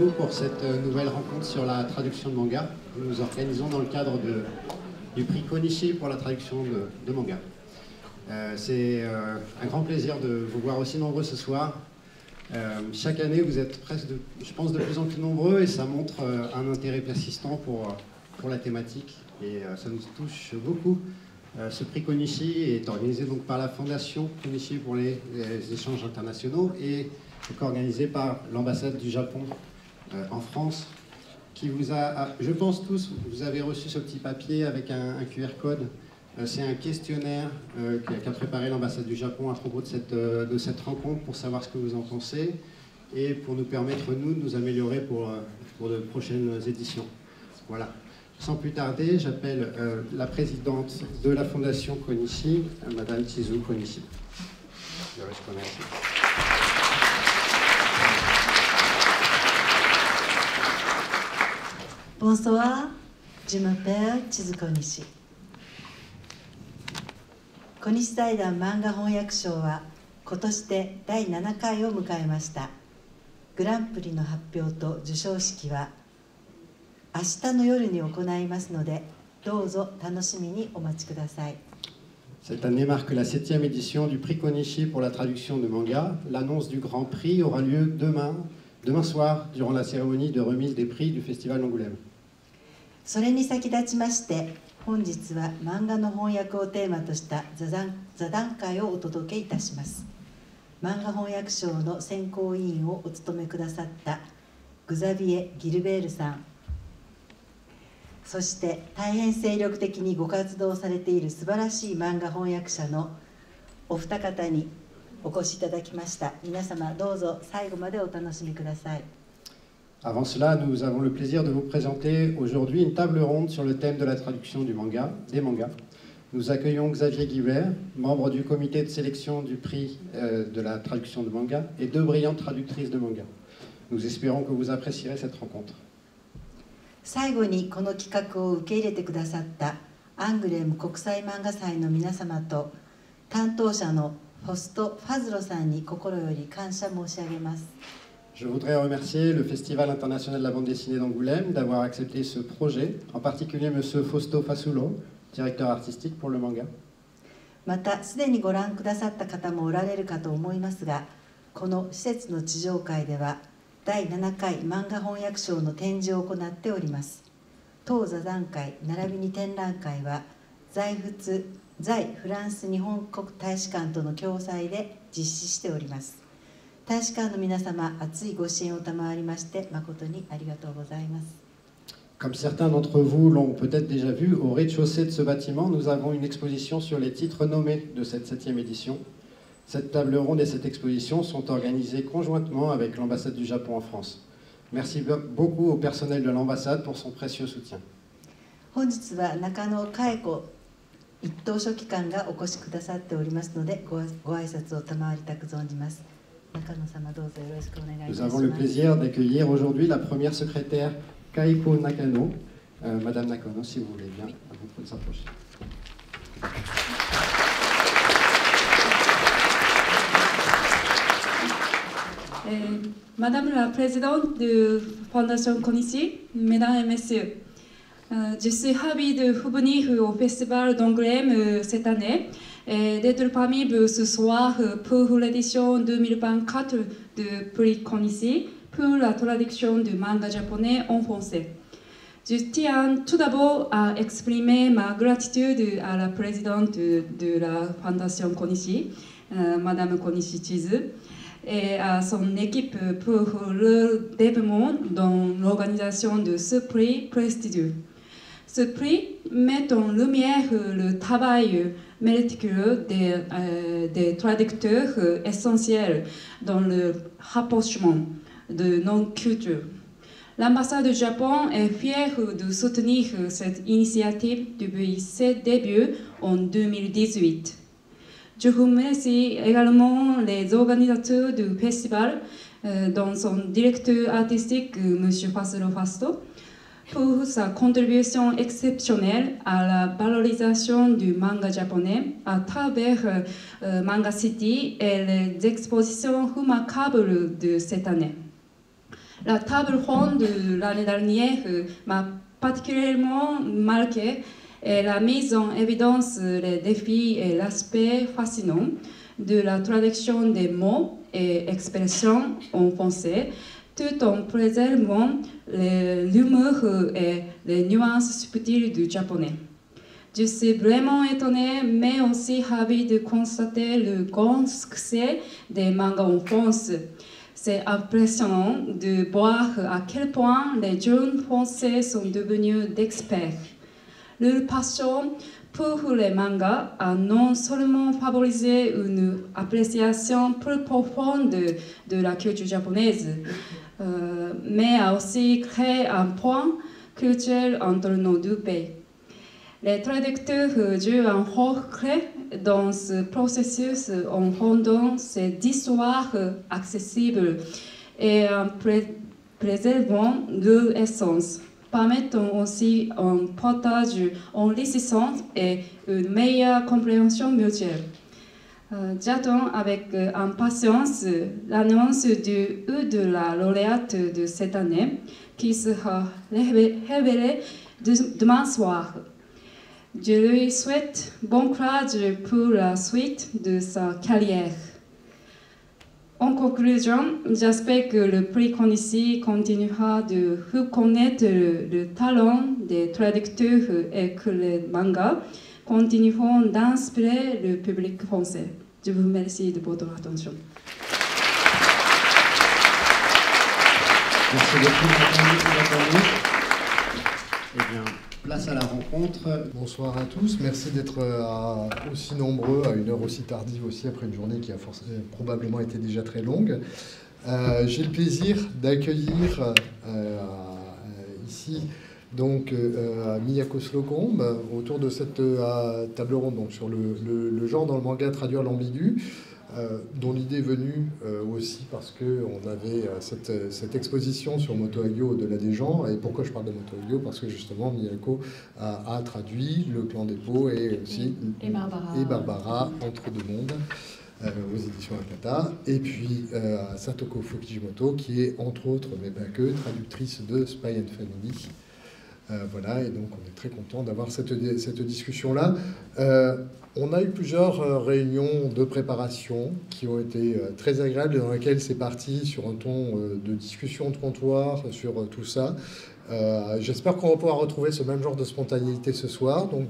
nous pour cette nouvelle rencontre sur la traduction de manga que nous organisons dans le cadre du prix Konishi pour la traduction de manga. C'est un grand plaisir de vous voir aussi nombreux ce soir. Chaque année, vous êtes presque, je pense, de plus en plus nombreux et ça montre un intérêt persistant pour la thématique et ça nous touche beaucoup. Ce prix Konishi est organisé donc par la Fondation Konishi pour les échanges internationaux et organisé par l'ambassade du Japon en France, qui vous a, je pense tous, vous avez reçu ce petit papier avec un QR code. C'est un questionnaire qu'a préparé l'ambassade du Japon à propos de cette rencontre pour savoir ce que vous en pensez et pour nous permettre, nous, de nous améliorer pour de prochaines éditions. Voilà. Sans plus tarder, j'appelle la présidente de la Fondation Konishi, Madame Chizu Konishi. Je vous remercie. Bonsoir, je m'appelle Chizu Konishi. 小西財団漫画翻訳賞は今年で第7回を迎えました。グランプリの発表と授賞式は明日の夜に行いますので、どうぞ楽しみにお待ちください。Cette année marque la 7e édition du prix Konishi pour la traduction de manga. L'annonce du Grand Prix aura lieu demain soir durant la cérémonie de remise des prix du Festival d'Angoulême. それに先立ちまして、本日は漫画の翻訳をテーマとした座談会をお届けいたします。漫画翻訳賞の選考委員をお務めくださったグザビエ・ギルベールさん、そして大変精力的にご活動されている素晴らしい漫画翻訳者のお二方にお越しいただきました。皆様どうぞ最後までお楽しみください。Avant cela, nous avons le plaisir de vous présenter aujourd'hui une table ronde sur le thème de la traduction des mangas. Nous accueillons Xavier Guibert, membre du comité de sélection du prix de la traduction de manga, et deux brillantes traductrices de manga. Nous espérons que vous apprécierez cette rencontre. 最後にこの企画を受け入れてくださったアングレム国際漫画祭の皆様と担当者のホスト・ファズロさんに心より感謝申し上げます。 Je voudrais remercier le Festival international de la bande dessinée d'Angoulême d'avoir accepté ce projet, en particulier M. Fausto Fasulo, directeur artistique pour le manga. またすでにご覧くださった方もおられるかと思いますが、この施設の地上階では第7回漫画翻訳賞の展示を行っております。当座談会並びに展覧会は在フランス日本国大使館との共催で実施しております。 大使館の皆様、熱いご支援を賜りまして誠にありがとうございます。 Comme certains d'entre vous l'ont peut-être déjà vu, au rez-de-chaussée de ce bâtiment, nous avons une exposition sur les titres nommés de cette 7e édition. Cette table ronde et cette exposition sont organisées conjointement avec l'ambassade du Japon en France. Merci beaucoup au personnel de l'ambassade pour son précieux soutien. 本日は中野佳恵子一等書記官がお越しくださっておりますので、ご挨拶を賜りたく存じます。 Nous avons le plaisir d'accueillir aujourd'hui la première secrétaire Kaiko Nakano. Madame Nakano, si vous voulez bien, à vous de s'approcher. Madame la présidente de Fondation Konishi, mesdames et messieurs, je suis ravie de revenir au Festival d'Angoulême cette année et d'être parmi vous ce soir pour l'édition 2024 du prix Konishi pour la traduction du manga japonais en français. Je tiens tout d'abord à exprimer ma gratitude à la présidente de la Fondation Konishi, Madame Konishi Chizu, et à son équipe pour le développement dans l'organisation de ce prix prestigieux. Ce prix met en lumière le travail méticuleux des traducteurs essentiels dans le rapprochement de nos cultures. L'ambassade du Japon est fière de soutenir cette initiative depuis ses débuts en 2018. Je remercie également les organisateurs du festival, dont son directeur artistique, M. Fasulo Fasto, pour sa contribution exceptionnelle à la valorisation du manga japonais à travers Manga City et les expositions remarquables de cette année. La table ronde de l'année dernière m'a particulièrement marqué et la mise en évidence des défis et l'aspect fascinant de la traduction des mots et expressions en français, tout en préservant l'humour et les nuances subtiles du japonais. Je suis vraiment étonnée, mais aussi ravie de constater le grand succès des mangas en France. C'est impressionnant de voir à quel point les jeunes Français sont devenus d'experts. Leur passion pour les mangas a non seulement favorisé une appréciation plus profonde de la culture japonaise, mais a aussi créé un point culturel entre nos deux pays. Les traducteurs jouent un rôle clé dans ce processus en rendant ces histoires accessibles et en préservant leur essence, permettant aussi un partage enrichissant et une meilleure compréhension mutuelle. J'attends avec impatience l'annonce de la lauréate de cette année qui sera révélée demain soir. Je lui souhaite bon courage pour la suite de sa carrière. En conclusion, j'espère que le prix Konishi continuera de reconnaître le talent des traducteurs et que les mangas continueront d'inspirer le public français. Je vous remercie de votre attention. Merci beaucoup. Eh bien, place à la rencontre. Bonsoir à tous, merci d'être aussi nombreux à une heure aussi tardive aussi après une journée qui a probablement été déjà très longue. J'ai le plaisir d'accueillir ici donc Miyako Slocombe autour de cette table ronde donc, sur le genre dans le manga traduire l'ambigu. Dont l'idée est venue aussi parce qu'on avait cette exposition sur Moto Hagio au-delà des genres. Et pourquoi je parle de Moto Hagio? Parce que justement Miyako a traduit Le Clan des Pots et aussi et Barbara Entre deux mondes aux éditions Akata. Et puis Satoko Fukijimoto qui est entre autres, mais pas que, traductrice de Spy and Family. Voilà, et donc on est très content d'avoir cette discussion-là. On a eu plusieurs réunions de préparation qui ont été très agréables et dans lesquelles c'est parti sur un ton de discussion de comptoir sur tout ça. J'espère qu'on va pouvoir retrouver ce même genre de spontanéité ce soir, donc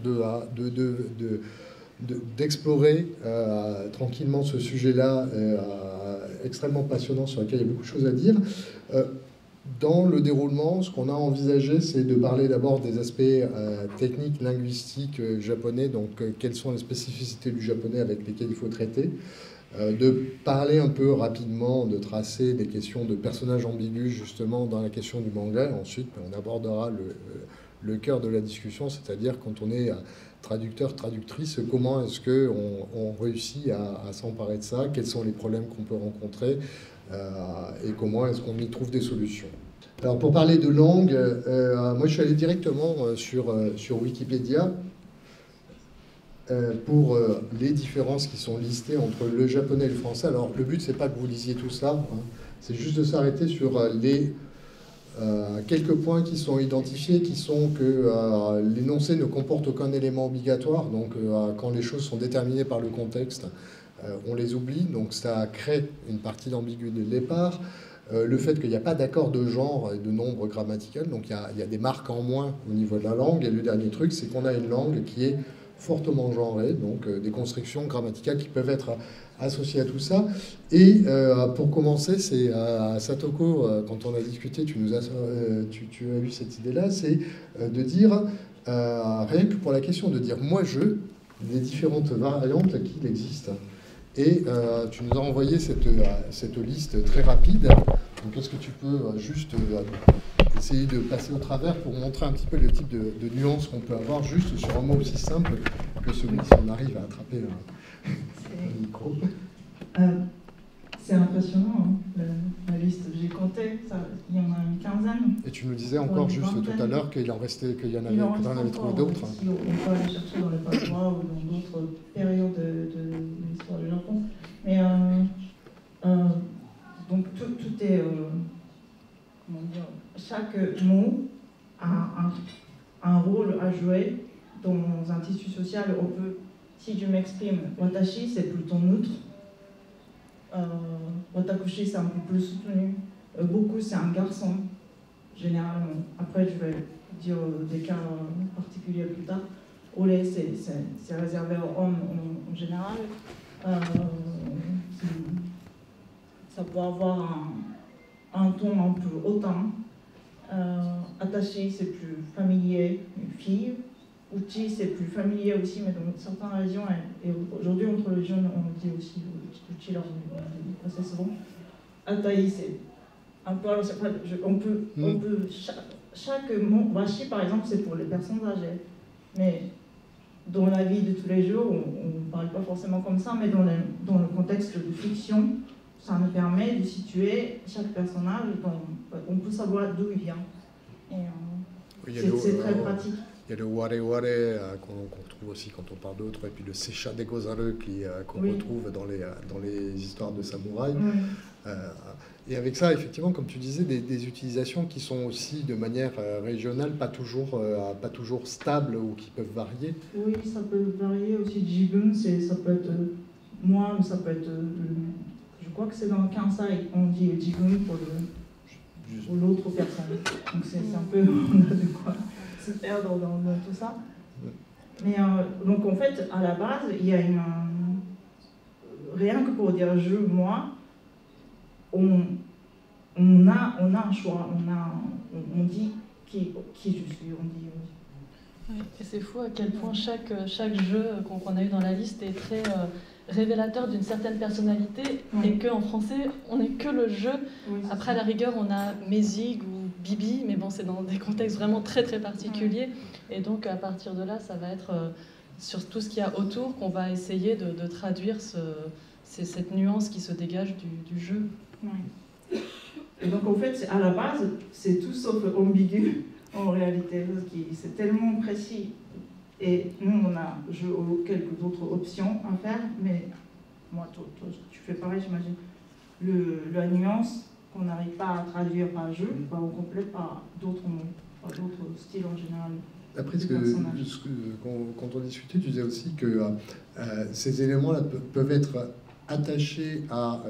d'explorer tranquillement ce sujet-là extrêmement passionnant sur lequel il y a beaucoup de choses à dire. Dans le déroulement, ce qu'on a envisagé, c'est de parler d'abord des aspects techniques, linguistiques japonais, donc quelles sont les spécificités du japonais avec lesquelles il faut traiter, de parler un peu rapidement, de tracer des questions de personnages ambigus justement dans la question du manga, et ensuite on abordera le cœur de la discussion, c'est-à-dire quand on est traducteur, traductrice, comment est-ce qu'on réussit à s'emparer de ça, quels sont les problèmes qu'on peut rencontrer, et comment est-ce qu'on y trouve des solutions. Alors pour parler de langue, moi je suis allé directement sur Wikipédia pour les différences qui sont listées entre le japonais et le français. Alors le but c'est pas que vous lisiez tout ça, hein, c'est juste de s'arrêter sur les quelques points qui sont identifiés, qui sont que l'énoncé ne comporte aucun élément obligatoire, donc quand les choses sont déterminées par le contexte, on les oublie, donc ça crée une partie d'ambiguïté de départ. Le fait qu'il n'y a pas d'accord de genre et de nombre grammatical, donc il y a des marques en moins au niveau de la langue. Et le dernier truc, c'est qu'on a une langue qui est fortement genrée, donc des constructions grammaticales qui peuvent être associées à tout ça. Et pour commencer, c'est Satoko, quand on a discuté, tu as eu cette idée-là, c'est de dire, rien que pour la question de dire « moi je », des différentes variantes qu'il existe. Et tu nous as envoyé cette liste très rapide. Donc est-ce que tu peux juste essayer de passer au travers pour montrer un petit peu le type de nuances qu'on peut avoir juste sur un mot aussi simple que celui si on arrive à attraper un micro. C'est impressionnant, hein, la liste. J'ai compté, il y en a une quinzaine. Et tu nous disais encore juste tout à l'heure qu'il en restait, qu'il y en avait trouvé d'autres. Si on peut aller chercher dans les patois ou dans d'autres périodes de l'histoire du Japon. Mais donc tout est chaque mot a un rôle à jouer dans un tissu social. On peut, si je m'exprime, watashi c'est plutôt neutre, watakushi c'est un peu plus soutenu, beaucoup c'est un garçon, généralement. Après je vais dire des cas particuliers plus tard. Ole c'est réservé aux hommes en général. Ça peut avoir un ton un peu hautain. Attaché, c'est plus familier, une fille. Uchi, c'est plus familier aussi, mais dans certaines régions, et aujourd'hui entre les jeunes, on dit aussi Uchi, leur assez souvent. Atai, c'est un peu. On peut chaque mot, washi par exemple, c'est pour les personnes âgées. Mais dans la vie de tous les jours, on ne parle pas forcément comme ça, mais dans le contexte de fiction, ça nous permet de situer chaque personnage, on peut savoir d'où il vient. Et c'est très pratique. Il y a le ware ware qu'on retrouve aussi quand on parle d'autres, et puis le seisha de gozaru qu'on retrouve dans les histoires de samouraïs. Et avec ça, effectivement, comme tu disais, des utilisations qui sont aussi de manière régionale, pas toujours stables ou qui peuvent varier. Oui, ça peut varier aussi. Jibun, ça peut être moi, mais ça peut être. Je crois que c'est dans le Kansai, on dit Jibun pour l'autre personne. Donc c'est un peu, on a de quoi se perdre dans tout ça. Mais donc en fait, à la base, il y a rien que pour dire je, moi, on a un choix, on dit qui je suis, on dit. Oui, et c'est fou à quel point chaque jeu qu'on a eu dans la liste est très révélateur d'une certaine personnalité, et qu'en français, on n'est que le jeu. Oui, après, à la rigueur, on a Mézig ou Bibi, mais bon, c'est dans des contextes vraiment très très particuliers. Et donc, à partir de là, ça va être sur tout ce qu'il y a autour qu'on va essayer de traduire cette nuance qui se dégage du jeu. Oui. Et donc, en fait, à la base, c'est tout sauf ambigu, en réalité, parce que c'est tellement précis. Et nous, on a quelques autres options à faire, mais moi, toi tu fais pareil, j'imagine. La nuance qu'on n'arrive pas à traduire par jeu, on complète par d'autres mots, par d'autres styles en général. Après, quand on discutait, tu disais aussi que ces éléments-là peuvent être attachés à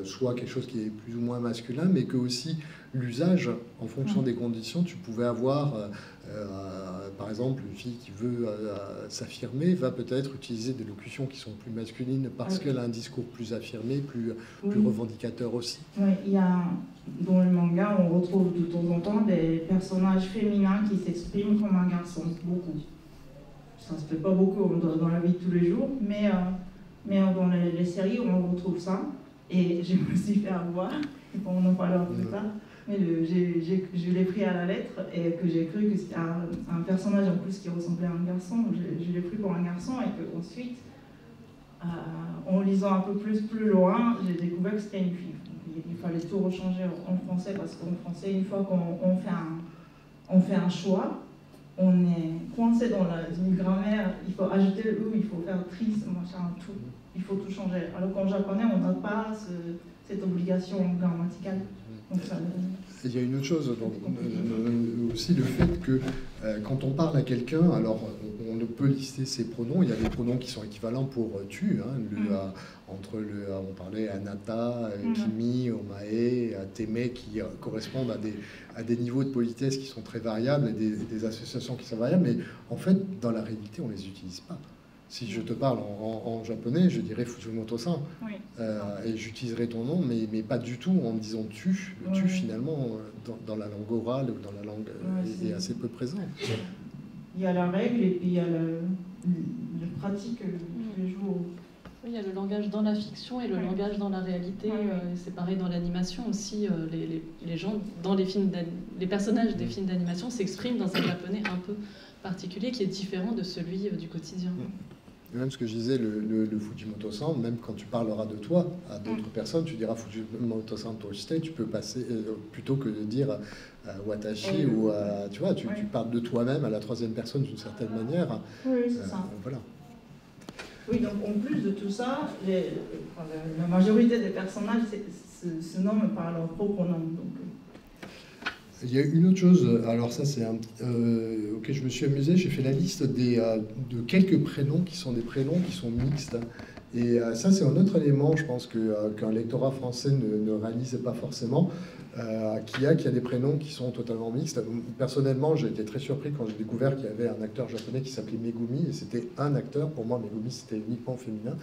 soit quelque chose qui est plus ou moins masculin, mais que aussi l'usage, en fonction des conditions, tu pouvais avoir, par exemple, une fille qui veut s'affirmer va peut-être utiliser des locutions qui sont plus masculines parce qu'elle a un discours plus affirmé, plus revendicateur aussi. Oui, dans le manga, on retrouve de temps en temps des personnages féminins qui s'expriment comme un garçon, beaucoup. Ça se fait pas beaucoup dans la vie de tous les jours, mais dans les séries, on retrouve ça. Et je me suis fait avoir, on en parlera plus tard, mais je l'ai pris à la lettre et que j'ai cru que c'était un personnage en plus qui ressemblait à un garçon. Je l'ai pris pour un garçon et qu'ensuite, en lisant un peu plus loin, j'ai découvert que c'était une fille. Il fallait tout rechanger en français parce qu'en français, une fois qu'on fait un choix, on est coincé dans une grammaire, il faut ajouter le ou, il faut faire triste, machin, tout. Il faut tout changer. Alors qu'en japonais, on n'a pas cette obligation grammaticale. Donc ça, il y a une autre chose, aussi le fait que quand on parle à quelqu'un, alors on peut lister ses pronoms, il y a des pronoms qui sont équivalents pour tu, hein, on parlait Anata, Kimi, Omae, Teme, qui correspondent à des niveaux de politesse qui sont très variables et des associations qui sont variables, mais en fait, dans la réalité, on ne les utilise pas. Si je te parle en japonais, je dirais Fujimoto-san, et j'utiliserai ton nom, mais pas du tout en disant tu. Le tu, finalement, dans la langue orale ou dans la langue, est assez peu présent. Il y a la règle et puis il y a la pratique tous les jours. Oui, il y a le langage dans la fiction et le langage dans la réalité. C'est pareil dans l'animation aussi. Les gens, dans les personnages des films d'animation s'expriment dans un japonais un peu particulier qui est différent de celui du quotidien. Et même ce que je disais, le Fujimoto-san, même quand tu parleras de toi à d'autres personnes, tu diras Fujimoto-san toshite, tu peux passer, plutôt que de dire Watashi, ou tu vois, tu parles de toi-même à la troisième personne d'une certaine manière. Oui, c'est ça. Voilà. Oui, donc en plus de tout ça, la majorité des personnages se nomment par leur propre nom. Donc, Il y a une autre chose, alors ça c'est auquel je me suis amusé, j'ai fait la liste de quelques prénoms qui sont des prénoms qui sont mixtes. Et ça c'est un autre élément, je pense, qu'un lectorat français ne réalisait pas forcément, qu'il y a des prénoms qui sont totalement mixtes. Personnellement, j'ai été très surpris quand j'ai découvert qu'il y avait un acteur japonais qui s'appelait Megumi, et c'était un acteur. Pour moi, Megumi, c'était uniquement féminin.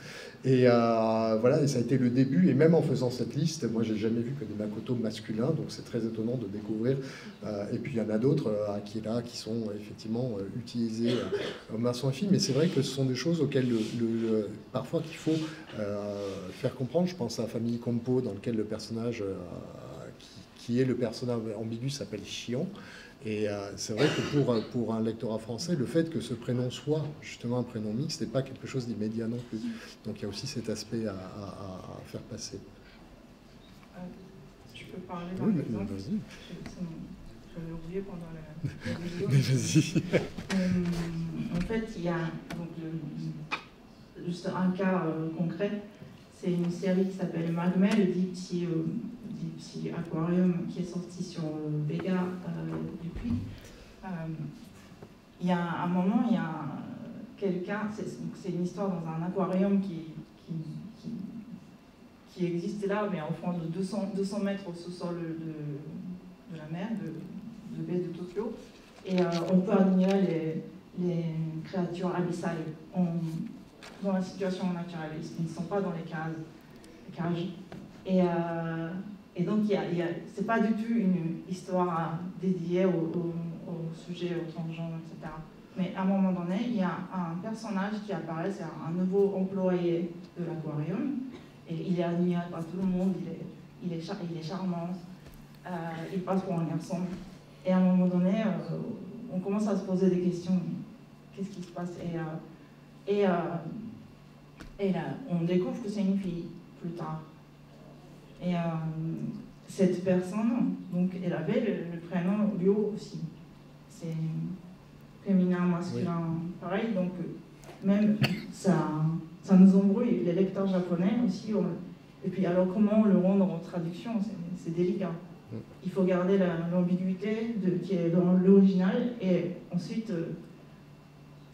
Et voilà, et ça a été le début. Et même en faisant cette liste, moi, j'ai jamais vu que des Makoto masculins, donc c'est très étonnant de découvrir. Et puis il y en a d'autres, Akira, qui sont effectivement utilisés en maçon et film. Mais c'est vrai que ce sont des choses auxquelles parfois qu'il faut faire comprendre. Je pense à la famille Kompo, dans lequel le personnage qui est le personnage ambigu s'appelle Chion. Et c'est vrai que pour un lectorat français, le fait que ce prénom soit justement un prénom mixte n'est pas quelque chose d'immédiat non plus. Donc il y a aussi cet aspect à faire passer. Je peux parler d'un oui, exemple. Vas-y. Je l'ai oublié pendant la vidéo. Mais vas-y. En fait, il y a donc, juste un cas concret. C'est une série qui s'appelle Magma, le Deep Sea Aquarium, qui est sorti sur Vega depuis. Il y a un moment, il y a quelqu'un, c'est une histoire dans un aquarium qui existait là, mais en fond de 200 mètres au sous-sol de la mer, de baie de Tokyo. Et on peut admirer les créatures abyssales dans la situation naturelle. Ils ne sont pas dans les cages. Et donc, c'est pas du tout une histoire dédiée au sujet, au transgenre, etc. Mais à un moment donné, il y a un personnage qui apparaît, c'est un nouveau employé de l'aquarium. Et il est admiré par tout le monde, il est charmant, il passe pour un garçon. Et à un moment donné, on commence à se poser des questions. Qu'est-ce qui se passe? Et là, on découvre que c'est une fille plus tard. Et cette personne, donc, elle avait le prénom Ryo aussi. C'est féminin, masculin, oui. Pareil. Donc, même ça nous embrouille, les lecteurs japonais aussi. Et puis, alors, comment le rendre en traduction? C'est délicat. Il faut garder l'ambiguïté qui est dans l'original et ensuite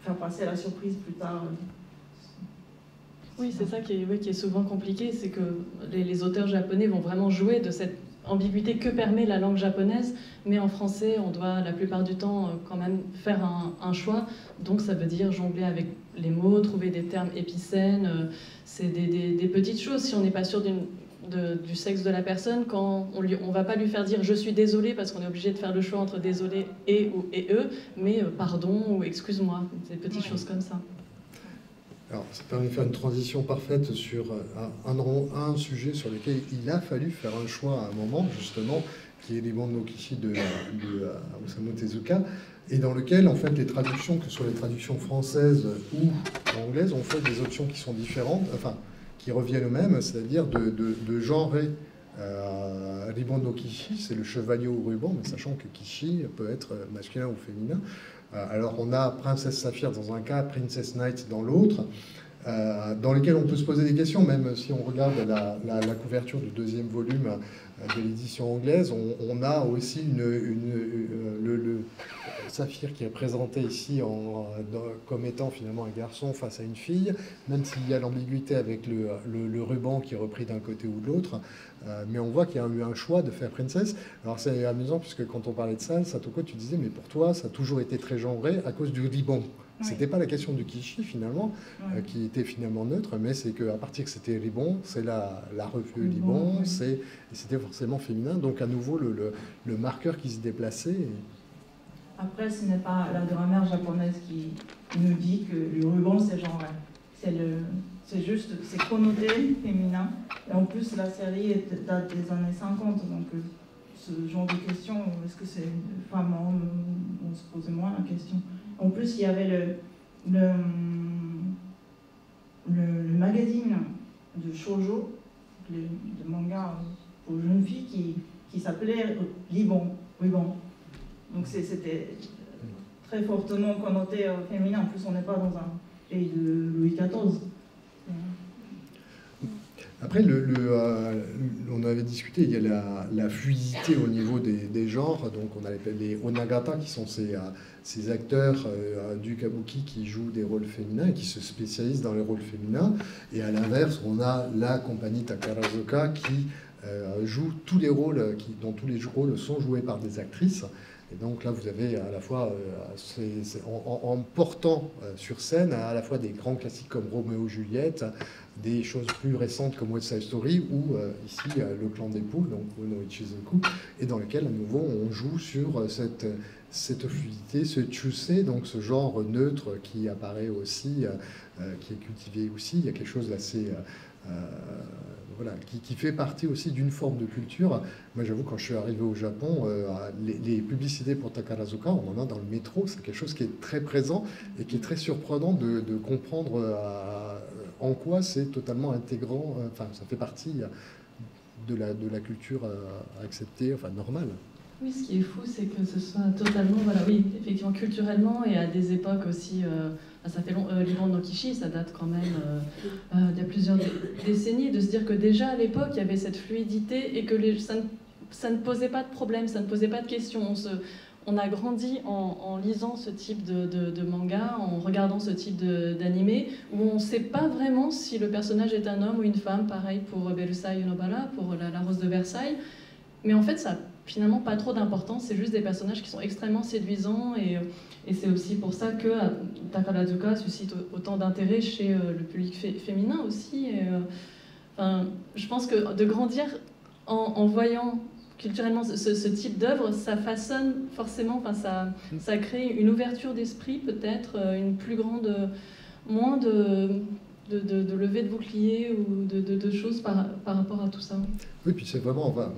faire passer la surprise plus tard. Oui, c'est ça qui est souvent compliqué, c'est que les auteurs japonais vont vraiment jouer de cette ambiguïté que permet la langue japonaise, mais en français, on doit la plupart du temps quand même faire un choix. Donc ça veut dire jongler avec les mots, trouver des termes épicènes, c'est des petites choses. Si on n'est pas sûr du sexe de la personne, quand on va pas lui faire dire « je suis désolé » parce qu'on est obligé de faire le choix entre « désolé » et ou « et eux », mais « pardon » ou « excuse-moi », des petites choses comme ça. Alors, ça permet de faire une transition parfaite sur un sujet sur lequel il a fallu faire un choix à un moment, justement, qui est les Libon no Kishi de Osamu Tezuka, et dans lequel, en fait, les traductions, que ce soit les traductions françaises ou anglaises, ont fait des options qui sont différentes, enfin, qui reviennent aux mêmes, c'est-à-dire de genrer Libon no Kishi, c'est le chevalier au ruban, mais sachant que Kishi peut être masculin ou féminin. Alors on a Princesse Saphir dans un cas, Princess Knight dans l'autre, dans lesquels on peut se poser des questions, même si on regarde la couverture du deuxième volume de l'édition anglaise, on a aussi le Saphir qui est présenté ici comme étant finalement un garçon face à une fille, même s'il y a l'ambiguïté avec le ruban qui est repris d'un côté ou de l'autre, mais on voit qu'il y a eu un choix de faire Princess. Alors c'est amusant puisque quand on parlait de ça, Satoko, tu disais mais pour toi ça a toujours été très genré à cause du ribbon. Oui. C'était pas la question du kishi finalement, oui. Qui était finalement neutre, mais c'est qu'à partir que c'était ribbon, c'est la revue ribbon, oui. C'était forcément féminin, donc à nouveau le marqueur qui se déplaçait. Après, ce n'est pas la grammaire japonaise qui nous dit que le ruban c'est genré. C'est juste, c'est connoté féminin. Et en plus, la série date des années 50, donc ce genre de questions, est-ce que c'est une femme, homme, on se posait moins la question. En plus, il y avait le magazine de shoujo, de manga pour jeunes filles qui s'appelait Libon. Donc c'était très fortement connoté féminin. En plus, on n'est pas dans un pays de Louis XIV. Après, on avait discuté, il y a la fluidité au niveau des genres, donc on a les onagata, qui sont ces acteurs du kabuki qui jouent des rôles féminins et qui se spécialisent dans les rôles féminins, et à l'inverse, on a la compagnie Takarazuka qui joue tous les rôles, dont tous les rôles sont joués par des actrices. Et donc là, vous avez à la fois, en portant sur scène, à la fois des grands classiques comme Roméo et Juliette, des choses plus récentes comme West Side Story, ou ici Le Clan des Poules, donc Uno Ichizoku, et dans lequel à nouveau on joue sur cette fluidité, ce chusei, donc ce genre neutre qui apparaît aussi, qui est cultivé aussi. Il y a quelque chose d'assez... voilà, qui fait partie aussi d'une forme de culture. Moi, j'avoue, quand je suis arrivé au Japon, les publicités pour Takarazuka, on en a dans le métro. C'est quelque chose qui est très présent et qui est très surprenant de comprendre en quoi c'est totalement intégrant. Enfin, ça fait partie de la culture acceptée, enfin normale. Oui, ce qui est fou, c'est que ce soit totalement, voilà, oui, effectivement, culturellement et à des époques aussi. Ça fait long, l'Iran no Kishi, ça date quand même d'il y a plusieurs décennies, de se dire que déjà à l'époque, il y avait cette fluidité et que ça ne posait pas de problème, ça ne posait pas de questions. On a grandi en lisant ce type de manga, en regardant ce type d'animé, où on ne sait pas vraiment si le personnage est un homme ou une femme, pareil pour Berusai Yonobara, pour la Rose de Versailles. Mais en fait, ça n'a finalement pas trop d'importance, c'est juste des personnages qui sont extrêmement séduisants, et c'est aussi pour ça que Takarazuka suscite autant d'intérêt chez le public féminin aussi. Enfin, je pense que de grandir en voyant culturellement ce type d'œuvre, ça façonne forcément, enfin, ça crée une ouverture d'esprit, peut-être, une plus grande, moins de levée de bouclier ou de choses par rapport à tout ça. Oui, puis c'est vraiment... Enfin,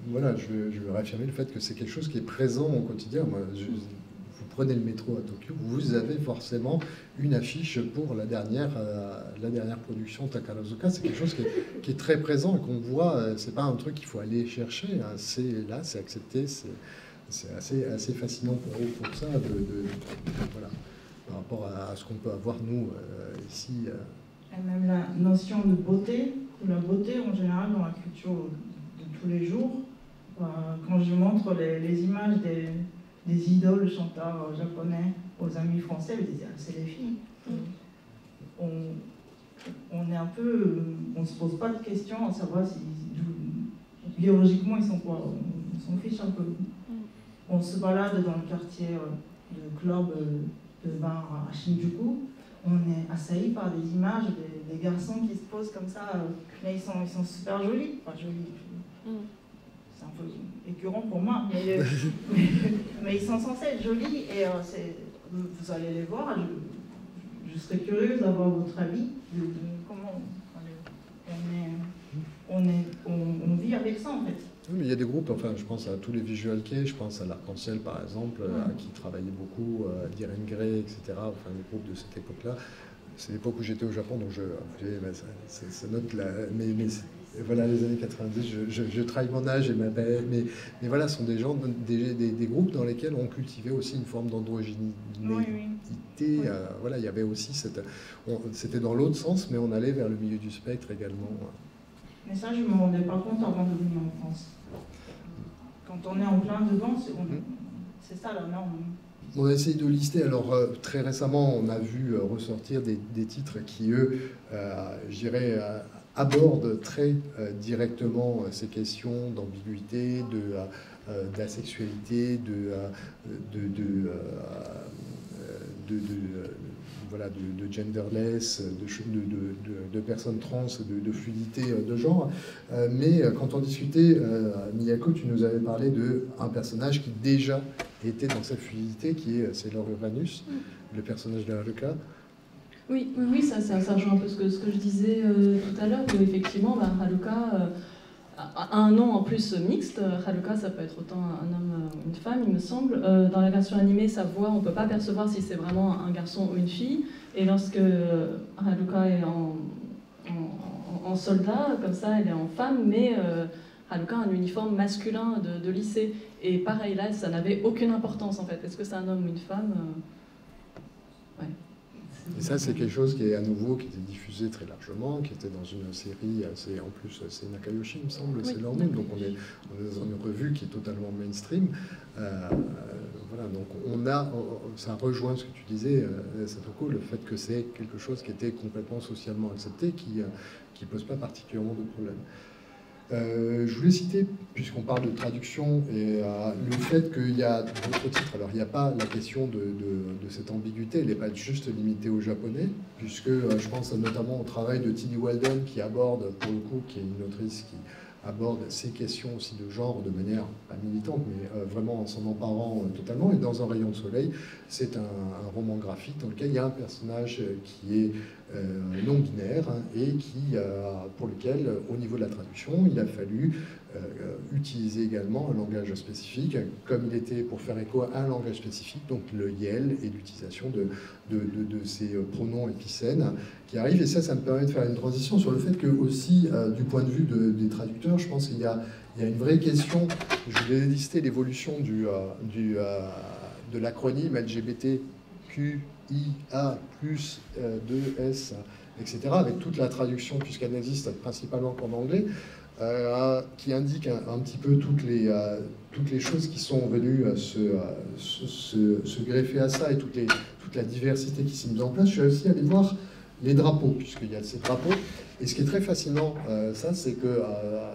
voilà, je veux réaffirmer le fait que c'est quelque chose qui est présent au quotidien. Moi, vous prenez le métro à Tokyo, vous avez forcément une affiche pour la dernière production Takarazuka. C'est quelque chose qui est très présent et qu'on voit. C'est pas un truc qu'il faut aller chercher. Hein. C'est là, c'est accepté. C'est assez fascinant pour ça, voilà, par rapport à ce qu'on peut avoir nous ici. Et même la notion de beauté, la beauté en général dans la culture de tous les jours. Quand je montre les images des idoles chanteurs japonais aux amis français, ils disent c'est les filles. On est un peu, on se pose pas de questions à savoir si biologiquement ils sont quoi. On s'en fiche un peu. On se balade dans le quartier de club de bar à Shinjuku. On est assailli par des images des garçons qui se posent comme ça, mais ils sont super jolis, enfin jolis. C'est un peu écœurant pour moi, mais ils sont censés être jolis et vous allez les voir. Je serais curieuse d'avoir votre avis de comment on vit avec ça en fait. Oui, mais il y a des groupes, enfin je pense à tous les visual kei, je pense à l'Arc-en-Ciel par exemple, qui travaillait beaucoup, Diren Grey, etc. Enfin les groupes de cette époque-là. C'est l'époque où j'étais au Japon, donc ça note mais voilà, les années 90, je trahis mon âge et ma belle, mais voilà, ce sont des gens, des groupes dans lesquels on cultivait aussi une forme d'androgynité. Oui. Voilà, il y avait aussi c'était dans l'autre sens, mais on allait vers le milieu du spectre également. Mais ça, je ne me rendais pas compte avant de venir en France. Quand on est en plein dedans, c'est ça la norme. On a essayé de lister. Alors, très récemment, on a vu ressortir des titres qui, eux, je dirais, abordent très directement ces questions d'ambiguïté, d'asexualité, voilà, de genderless, de personnes trans, de fluidité de genre. Mais quand on discutait, Miyako, tu nous avais parlé d'un personnage qui déjà était dans cette fluidité, qui est Sailor Uranus, le personnage de Haruka. Oui, ça rejoint un peu ce que je disais tout à l'heure, qu'effectivement, Haruka a un nom en plus mixte. Haruka, ça peut être autant un homme ou une femme, il me semble. Dans la version animée, sa voix, on ne peut pas percevoir si c'est vraiment un garçon ou une fille. Et lorsque Haruka est en soldat, comme ça, elle est en femme, mais Haruka a un uniforme masculin de lycée. Et pareil, là, ça n'avait aucune importance, en fait. Est-ce que c'est un homme ou une femme? Ouais. Et ça, c'est quelque chose qui est à nouveau, qui était diffusé très largement, qui était dans une série, en plus, c'est Nakayoshi, il me semble, c'est leur nom, donc on est dans une revue qui est totalement mainstream. Voilà, donc ça rejoint ce que tu disais, Satoko, le fait que c'est quelque chose qui était complètement socialement accepté, qui ne pose pas particulièrement de problème. Je voulais citer, puisqu'on parle de traduction, et le fait qu'il y a d'autres titres. Alors, il n'y a pas la question de cette ambiguïté, elle n'est pas juste limitée au japonais, puisque je pense notamment au travail de Tilly Walden, qui aborde, pour le coup, qui est une autrice qui aborde ces questions aussi de genre de manière pas militante, mais vraiment en s'en emparant totalement. Et dans Un rayon de soleil, c'est un roman graphique dans lequel il y a un personnage qui est non-binaire et pour lequel, au niveau de la traduction, il a fallu utiliser également un langage spécifique, comme il était pour faire écho à un langage spécifique, donc le YEL et l'utilisation de ces pronoms épicènes qui arrivent. Et ça me permet de faire une transition sur le fait que aussi, du point de vue des traducteurs, je pense qu'il y a une vraie question. Je voulais lister l'évolution de l'acronyme LGBTQIA+, 2S, etc., avec toute la traduction, puisqu'elle n'existe principalement qu'en anglais, qui indique un petit peu toutes les choses qui sont venues se greffer à ça, et toute la diversité qui s'est mise en place. Je suis aussi allé voir les drapeaux, puisqu'il y a ces drapeaux. Et ce qui est très fascinant, c'est que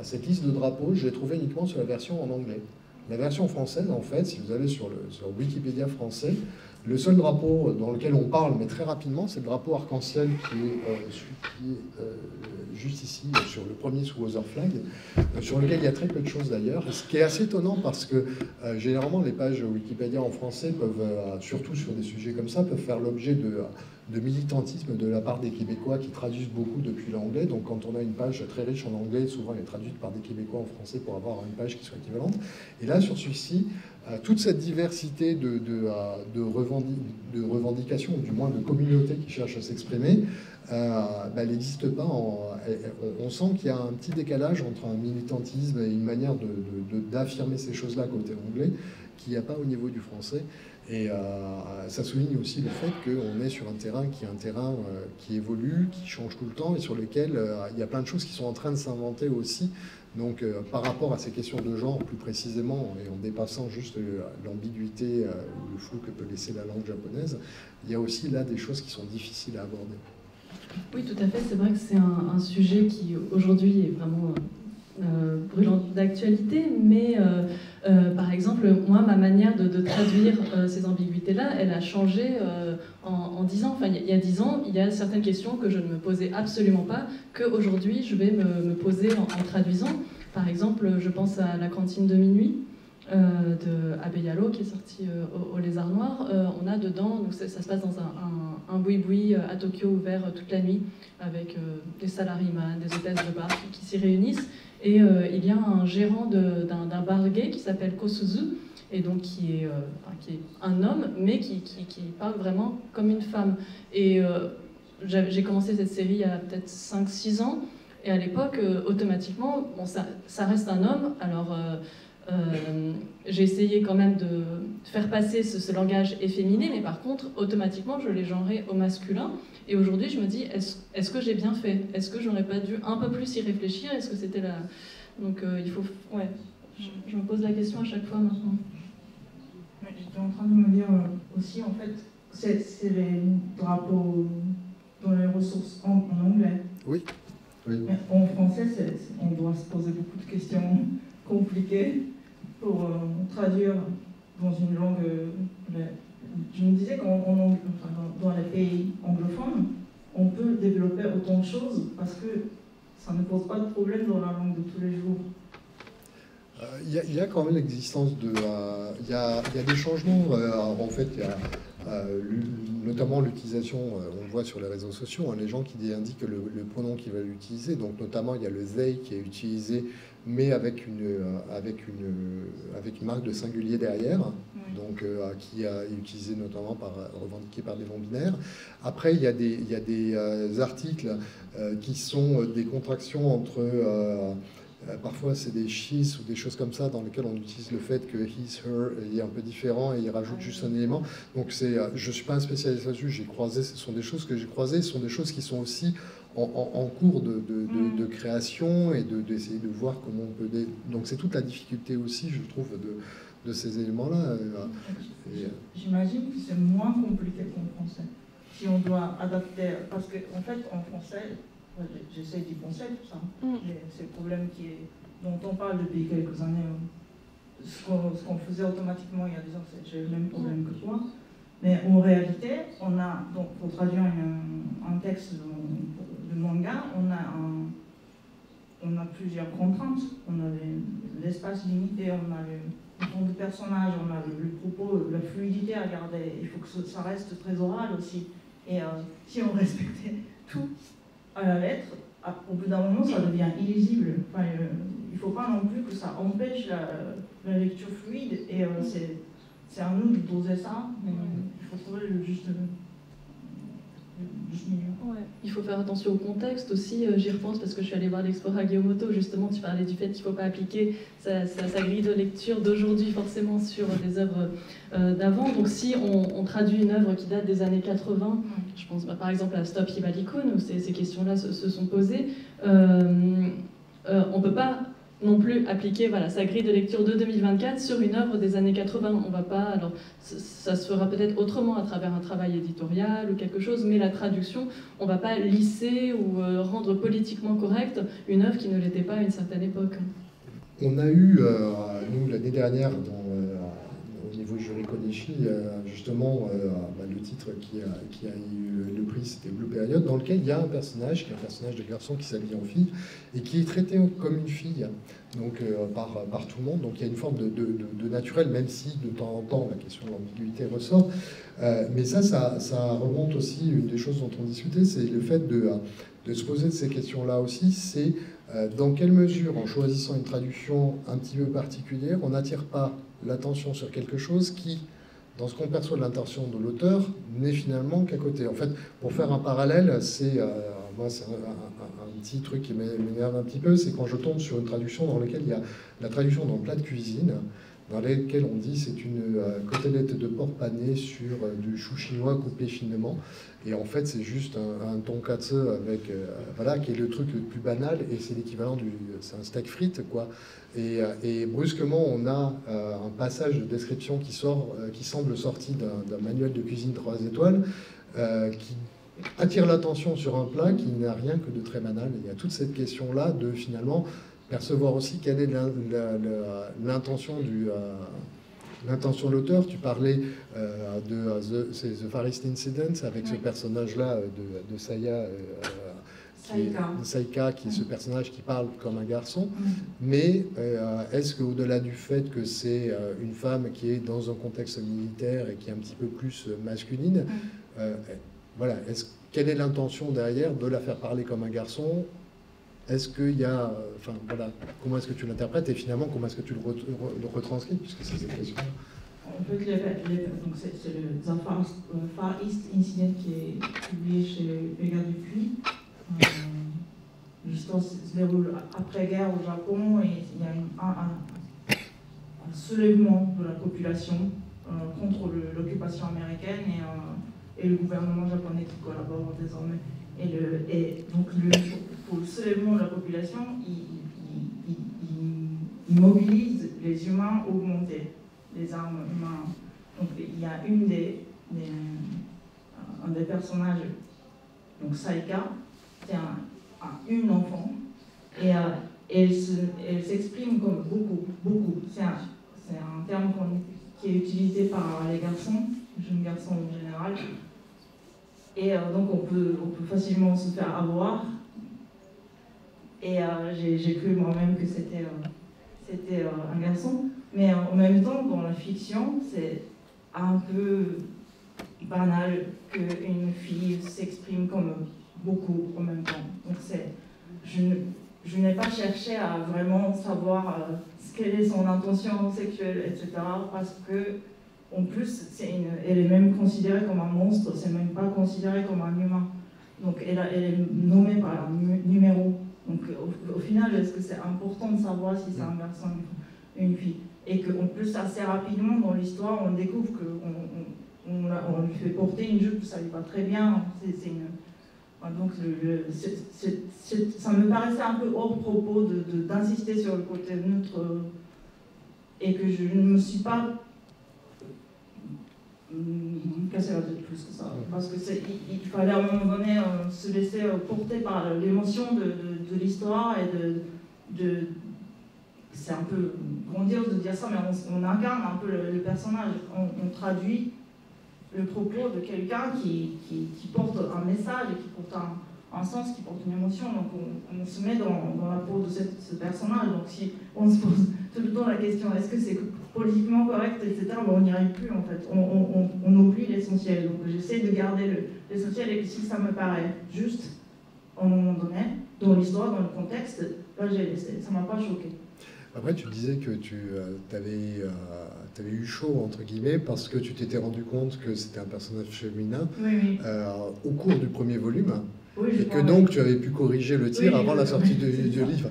cette liste de drapeaux, je l'ai trouvée uniquement sur la version en anglais. La version française, en fait, si vous allez sur Wikipédia français, le seul drapeau dans lequel on parle, mais très rapidement, c'est le drapeau arc-en-ciel qui est juste ici, sur le premier sous Other Flag, sur lequel il y a très peu de choses d'ailleurs. Ce qui est assez étonnant parce que généralement les pages Wikipédia en français peuvent, surtout sur des sujets comme ça, peuvent faire l'objet de militantisme de la part des Québécois qui traduisent beaucoup depuis l'anglais. Donc quand on a une page très riche en anglais, souvent elle est traduite par des Québécois en français pour avoir une page qui soit équivalente. Et là, sur celui-ci, toute cette diversité de revendications, ou du moins de communautés qui cherchent à s'exprimer, elle n'existe pas. On sent qu'il y a un petit décalage entre un militantisme et une manière d'affirmer ces choses-là côté anglais qu'il n'y a pas au niveau du français. Et ça souligne aussi le fait qu'on est sur un terrain qui évolue, qui change tout le temps, et sur lequel il y a plein de choses qui sont en train de s'inventer aussi. Donc par rapport à ces questions de genre plus précisément, et en dépassant juste l'ambiguïté ou le flou que peut laisser la langue japonaise, il y a aussi là des choses qui sont difficiles à aborder. Oui, tout à fait. C'est vrai que c'est un sujet qui aujourd'hui est vraiment brûlant d'actualité, mais par exemple, moi, ma manière de traduire ces ambiguïtés-là, elle a changé en 10 ans. Enfin, il y a 10 ans, il y a certaines questions que je ne me posais absolument pas, qu'aujourd'hui, je vais me poser en traduisant. Par exemple, je pense à La cantine de minuit de Abe Yalo, qui est sorti au Lézard Noir. On a dedans, donc ça se passe dans un boui-boui à Tokyo ouvert toute la nuit, avec des salariés-man, des hôtesses de bar qui s'y réunissent. Et il y a un gérant d'un bar gay qui s'appelle Kosuzu, et donc qui est un homme, mais qui parle vraiment comme une femme. Et j'ai commencé cette série il y a peut-être 5-6 ans, et à l'époque, automatiquement, bon, ça reste un homme, alors j'ai essayé quand même de faire passer ce langage efféminé, mais par contre, automatiquement, je l'ai genré au masculin. Et aujourd'hui, je me dis, est-ce que j'ai bien fait? Est-ce que j'aurais pas dû un peu plus y réfléchir? Est-ce que c'était la... Donc il faut... Ouais, je me pose la question à chaque fois maintenant. J'étais en train de me dire aussi, en fait, c'est les drapeaux dans les ressources en anglais. Oui. Oui. Mais en français, on doit se poser beaucoup de questions compliquées pour traduire dans une langue... Je me disais dans les pays anglophones, on peut développer autant de choses parce que ça ne pose pas de problème dans la langue de tous les jours. Il y a quand même l'existence de... Il y a des changements. En fait, il y a notamment l'utilisation, on le voit sur les réseaux sociaux, les gens qui indiquent le pronom qu'ils veulent utiliser. Donc notamment, il y a le they qui est utilisé, mais avec une marque de singulier derrière, donc qui est utilisé notamment revendiqué par des non-binaires. Après, il y a des articles qui sont des contractions entre Parfois, c'est des she's ou des choses comme ça dans lesquelles on utilise le fait que he's, her est un peu différent et il rajoute juste un élément. Donc, je ne suis pas un spécialiste là-dessus, j'ai croisé, ce sont des choses que j'ai croisées, ce sont des choses qui sont aussi en cours de création et d'essayer de voir comment on peut... Donc, c'est toute la difficulté aussi, je trouve, de ces éléments-là. J'imagine que c'est moins compliqué qu'en français. Si on doit adapter, parce qu'en fait, en français, j'essaie d'y penser tout ça. C'est le problème dont on parle depuis quelques années. Ce qu'on faisait automatiquement il y a 10 ans, j'ai le même problème que toi. Mais en réalité, on a, donc pour traduire un texte de manga, on a plusieurs contraintes. On a l'espace limité, on a le nombre de personnages, on a le propos, la fluidité à garder. Il faut que ça reste très oral aussi. Et si on respectait tout à la lettre, au bout d'un moment, ça devient illisible. Enfin, il ne faut pas non plus que ça empêche la lecture fluide. Et c'est à nous de doser ça. Mais il faut trouver le juste milieu. Ouais. Il faut faire attention au contexte aussi. J'y repense parce que je suis allée voir l'expo Hagiomoto. Justement, tu parlais du fait qu'il ne faut pas appliquer sa grille de lecture d'aujourd'hui forcément sur des œuvres d'avant. Donc si on traduit une œuvre qui date des années 80, je pense par exemple à Stop Hibari-kun, où ces questions-là se sont posées, on ne peut pas non plus appliquer sa grille de lecture de 2024 sur une œuvre des années 80. On va pas, alors ça se fera peut-être autrement à travers un travail éditorial ou quelque chose, mais la traduction, on ne va pas lisser ou rendre politiquement correcte une œuvre qui ne l'était pas à une certaine époque. On a eu, nous, l'année dernière, au niveau Jury Konishi, justement, le titre qui a eu le prix, c'était Blue Period, dans lequel il y a un personnage, qui est un personnage de garçon qui s'habille en fille, et qui est traité comme une fille, donc par tout le monde. Donc il y a une forme de naturel, même si de temps en temps la question de l'ambiguïté ressort. Mais ça remonte aussi, une des choses dont on discutait, c'est le fait de se poser de ces questions-là aussi, c'est dans quelle mesure, en choisissant une traduction un petit peu particulière, on n'attire pas l'attention sur quelque chose qui, dans ce qu'on perçoit de l'intention de l'auteur, n'est finalement qu'à côté. En fait, pour faire un parallèle, moi, c'est un petit truc qui m'énerve un petit peu, c'est quand je tombe sur une traduction dans laquelle il y a la traduction dans le plat de cuisine, dans laquelle on dit c'est une côtelette de porc pané sur du chou chinois coupé finement. Et en fait, c'est juste un tonkatsu avec, qui est le truc le plus banal, et c'est l'équivalent c'est un steak frites, quoi. Et brusquement, on a un passage de description qui semble sorti d'un manuel de cuisine 3 étoiles, qui attire l'attention sur un plat qui n'a rien que de très banal. Et il y a toute cette question-là de finalement percevoir aussi quelle est l'intention l'intention de l'auteur. Tu parlais de The Far East Incident avec ce personnage-là de Saya, Saika, qui est ce personnage qui parle comme un garçon. Mais est-ce qu'au-delà du fait que c'est une femme qui est dans un contexte militaire et qui est un petit peu plus masculine, quelle est l'intention derrière de la faire parler comme un garçon? Est-ce qu'il y a... comment est-ce que tu l'interprètes et finalement, comment est-ce que tu le retranscris, puisque c'est cette question. En fait, donc c'est le The Far East Incident qui est publié chez Vega Dupuis. L'histoire se déroule après-guerre au Japon et il y a un soulèvement de la population contre l'occupation américaine et le gouvernement japonais qui collabore désormais. Et donc, pour le soulèvement de la population, il mobilise les humains augmentés, les armes humaines. Donc, il y a un des personnages, donc Saika, c'est une enfant, et elle s'exprime comme beaucoup. C'est un terme qui est utilisé par les garçons, les jeunes garçons en général. Et donc on peut facilement se faire avoir. Et j'ai cru moi-même que c'était un garçon. Mais en même temps, dans la fiction, c'est un peu banal qu'une fille s'exprime comme beaucoup en même temps. Donc je n'ai pas cherché à vraiment savoir quelle est son intention sexuelle, etc. Parce que en plus, elle est même considérée comme un monstre, c'est même pas considéré comme un humain. Donc elle est nommée par un numéro. Donc au final, est-ce que c'est important de savoir si c'est un garçon ou une fille? Et qu'en plus, assez rapidement dans l'histoire, on découvre qu'on lui fait porter une jupe, ça lui va très bien. Donc ça me paraissait un peu hors propos d'insister sur le côté neutre et que je ne me suis pas cassé la tête plus que ça. Parce qu'il fallait à un moment donné se laisser porter par l'émotion de l'histoire et c'est un peu grandiose de dire ça, mais on incarne un peu le personnage. On traduit le propos de quelqu'un qui porte un message, et qui porte un sens, qui porte une émotion. Donc on se met dans la peau de ce personnage. Donc si on se pose tout le temps la question, est-ce que c'est politiquement correct, etc., ben on n'y arrive plus en fait. On oublie l'essentiel. Donc j'essaie de garder l'essentiel, et si ça me paraît juste, à un moment donné, dans l'histoire, dans le contexte, là ça ne m'a pas choqué. Après, tu disais que tu avais eu chaud, entre guillemets, parce que tu t'étais rendu compte que c'était un personnage féminin au cours du premier volume, et que donc tu avais pu corriger le tir avant la sortie du livre.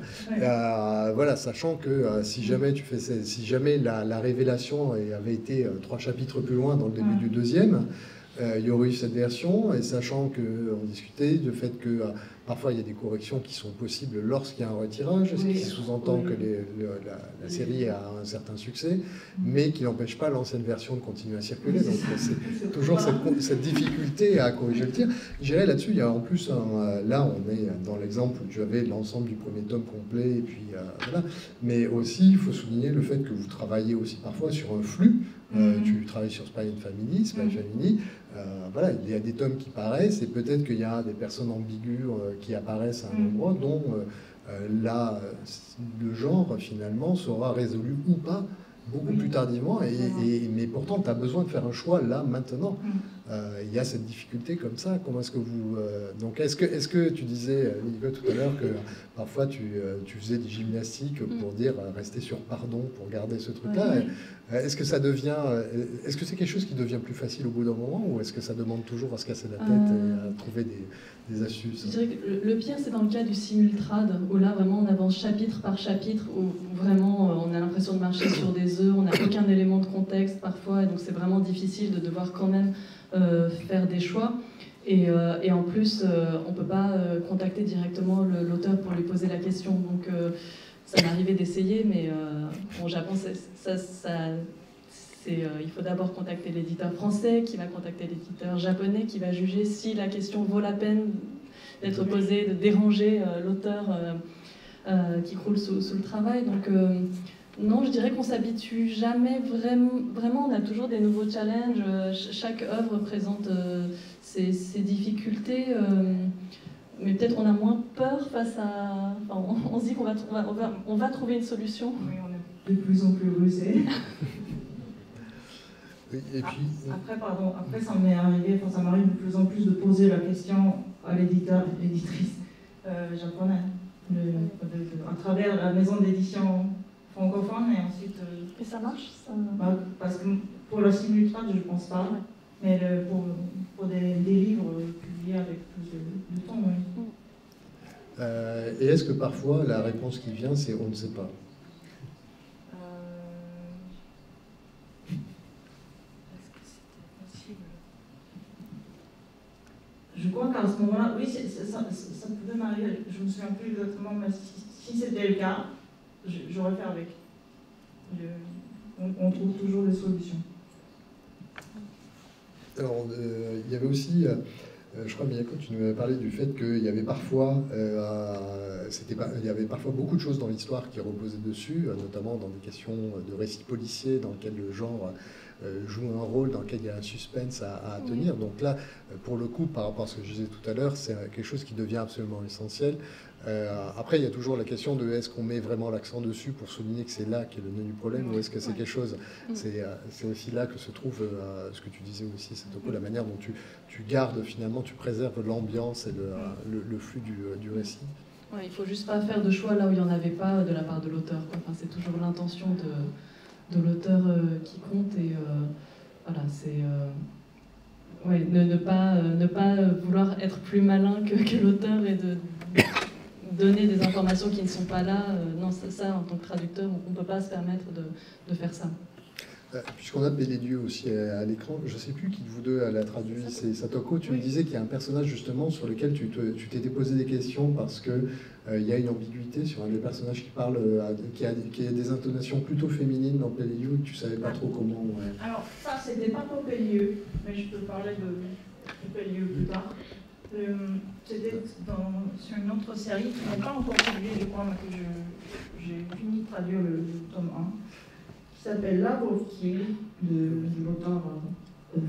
Voilà, sachant que si jamais la révélation avait été 3 chapitres plus loin dans le début du deuxième, il y aurait eu cette version, et sachant qu'on discutait du fait que parfois il y a des corrections qui sont possibles lorsqu'il y a un retirage, ce qui sous-entend que la série a un certain succès, mais qui n'empêche pas l'ancienne version de continuer à circuler. Donc c'est toujours cette difficulté à corriger le tir. Je dirais là-dessus, il y a en plus, là on est dans l'exemple où tu avais l'ensemble du premier tome complet, et puis voilà. Mais aussi, il faut souligner le fait que vous travaillez aussi parfois sur un flux. Tu travailles sur Spy Family, voilà, il y a des tomes qui paraissent, et peut-être qu'il y a des personnes ambiguës qui apparaissent à un endroit dont là, le genre finalement sera résolu ou pas beaucoup plus tardivement, mais pourtant tu as besoin de faire un choix là, maintenant. Il y a cette difficulté comme ça. Comment est-ce que vous... donc est-ce que tu disais, Nico, tout à l'heure, que parfois tu faisais des gymnastiques pour dire rester sur pardon, pour garder ce truc-là? Est-ce que ça devient... Est-ce que c'est quelque chose qui devient plus facile au bout d'un moment, ou est-ce que ça demande toujours à se casser la tête et à trouver des astuces? Je dirais que le pire, c'est dans le cas du simultrade, où là, vraiment, on avance chapitre par chapitre, où vraiment, on a l'impression de marcher sur des œufs, on n'a aucun élément de contexte parfois, et donc c'est vraiment difficile de devoir quand même faire des choix. Et en plus, on ne peut pas contacter directement l'auteur pour lui poser la question. Donc, ça m'est arrivé d'essayer, mais au Japon, il faut d'abord contacter l'éditeur français, qui va contacter l'éditeur japonais, qui va juger si la question vaut la peine d'être posée, de déranger l'auteur qui croule sous le travail. Donc, non, je dirais qu'on s'habitue jamais vraiment. On a toujours des nouveaux challenges. Chaque œuvre présente ses difficultés. Mais peut-être on a moins peur face à... Enfin, on se dit qu'on va trouver une solution. Oui, on est de plus en plus rusé. Oui, et puis... Après ça m'est arrivé, ça m'arrive de plus en plus de poser la question à l'éditrice japonaise, à travers la maison d'édition francophone, et ensuite... Et ça marche ça... Parce que pour la simultrade, je ne pense pas, mais pour des livres publiés avec plus de temps, oui. Et est-ce que parfois la réponse qui vient, c'est on ne sait pas? Est-ce que c'était possible? Je crois qu'à ce moment-là, oui, ça pouvait m'arriver, je ne me souviens plus exactement, mais si c'était le cas, j'aurais fait avec. On trouve toujours des solutions. Alors, il y avait aussi, je crois, Miyako, tu nous avais parlé du fait qu'il y avait parfois, il y avait parfois beaucoup de choses dans l'histoire qui reposaient dessus, notamment dans des questions de récits policiers, dans lesquels le genre joue un rôle, dans lequel il y a un suspense à tenir. Donc là, pour le coup, par rapport à ce que je disais tout à l'heure, c'est quelque chose qui devient absolument essentiel. Après, il y a toujours la question de est-ce qu'on met vraiment l'accent dessus pour souligner que c'est là qu'est le nœud du problème, ou est-ce que c'est quelque chose, c'est aussi là que se trouve ce que tu disais aussi, c'est un peu la manière dont tu gardes finalement, tu préserves l'ambiance et le flux du récit. Ouais, il ne faut juste pas faire de choix là où il n'y en avait pas de la part de l'auteur. Enfin, c'est toujours l'intention de l'auteur qui compte, et voilà, c'est... ne pas vouloir être plus malin que l'auteur, et donner des informations qui ne sont pas là. Non, ça, en tant que traducteur, on ne peut pas se permettre de faire ça. Puisqu'on a Pélédieu aussi à l'écran, je ne sais plus qui de vous deux l'a traduit, c'est Satoko. Tu me disais qu'il y a un personnage justement sur lequel tu t'étais posé des questions parce qu'il y a une ambiguïté sur un des personnages qui parle, qui a des intonations plutôt féminines dans Pélédieu, tu ne savais pas trop comment. Ouais. Alors, ça, c'était pas pour Pélédieu, mais je peux parler de Pélédieu plus tard. C'était sur une autre série qui n'est pas encore publiée, je crois, mais que j'ai fini de traduire le tome 1. Qui s'appelle La Vauquier, de l'auteur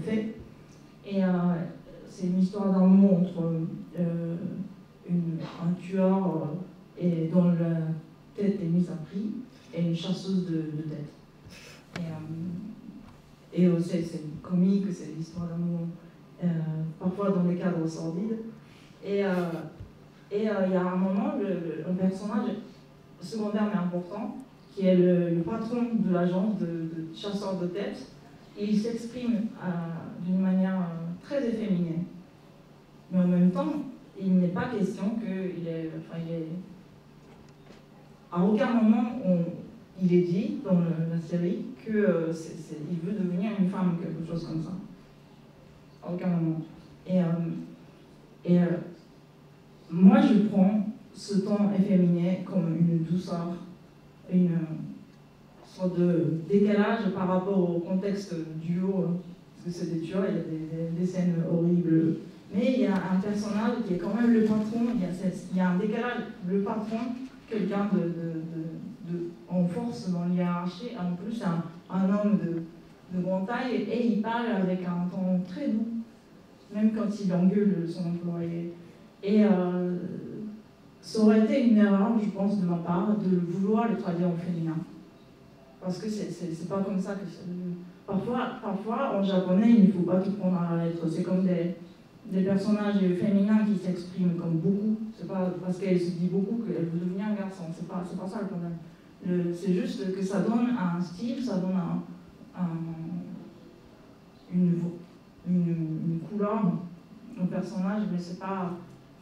fait. Et c'est une histoire d'amour entre un tueur dont la tête est mise à prix et une chasseuse de tête. Et aussi, c'est comique, c'est l'histoire d'amour, parfois dans des cadres sordides. Et il y a un moment, un personnage secondaire mais important, qui est le patron de l'agence de chasseurs de tête, et il s'exprime d'une manière très efféminée. Mais en même temps, il n'est pas question qu'il est... À aucun moment, il est dit dans la série qu'il veut devenir une femme ou quelque chose comme ça. À aucun moment. Et moi, je prends ce ton efféminé comme une douceur, une sorte de décalage par rapport au contexte duo, parce que c'est des tueurs, il y a des scènes horribles, mais il y a un personnage qui est quand même le patron, il y a un décalage, le patron, quelqu'un en force dans l'hiérarchie, en plus un homme de grande taille, et il parle avec un ton très doux, même quand il engueule son employé. Et ça aurait été une erreur, je pense, de ma part, de vouloir le traduire en féminin. Parce que c'est pas comme ça que c'est. Parfois, en japonais, il ne faut pas tout prendre à la lettre. C'est comme des personnages féminins qui s'expriment comme beaucoup. C'est pas parce qu'elle se dit beaucoup qu'elle veut devenir un garçon. C'est pas ça le problème. C'est juste que ça donne un style, ça donne une couleur au personnage, mais c'est pas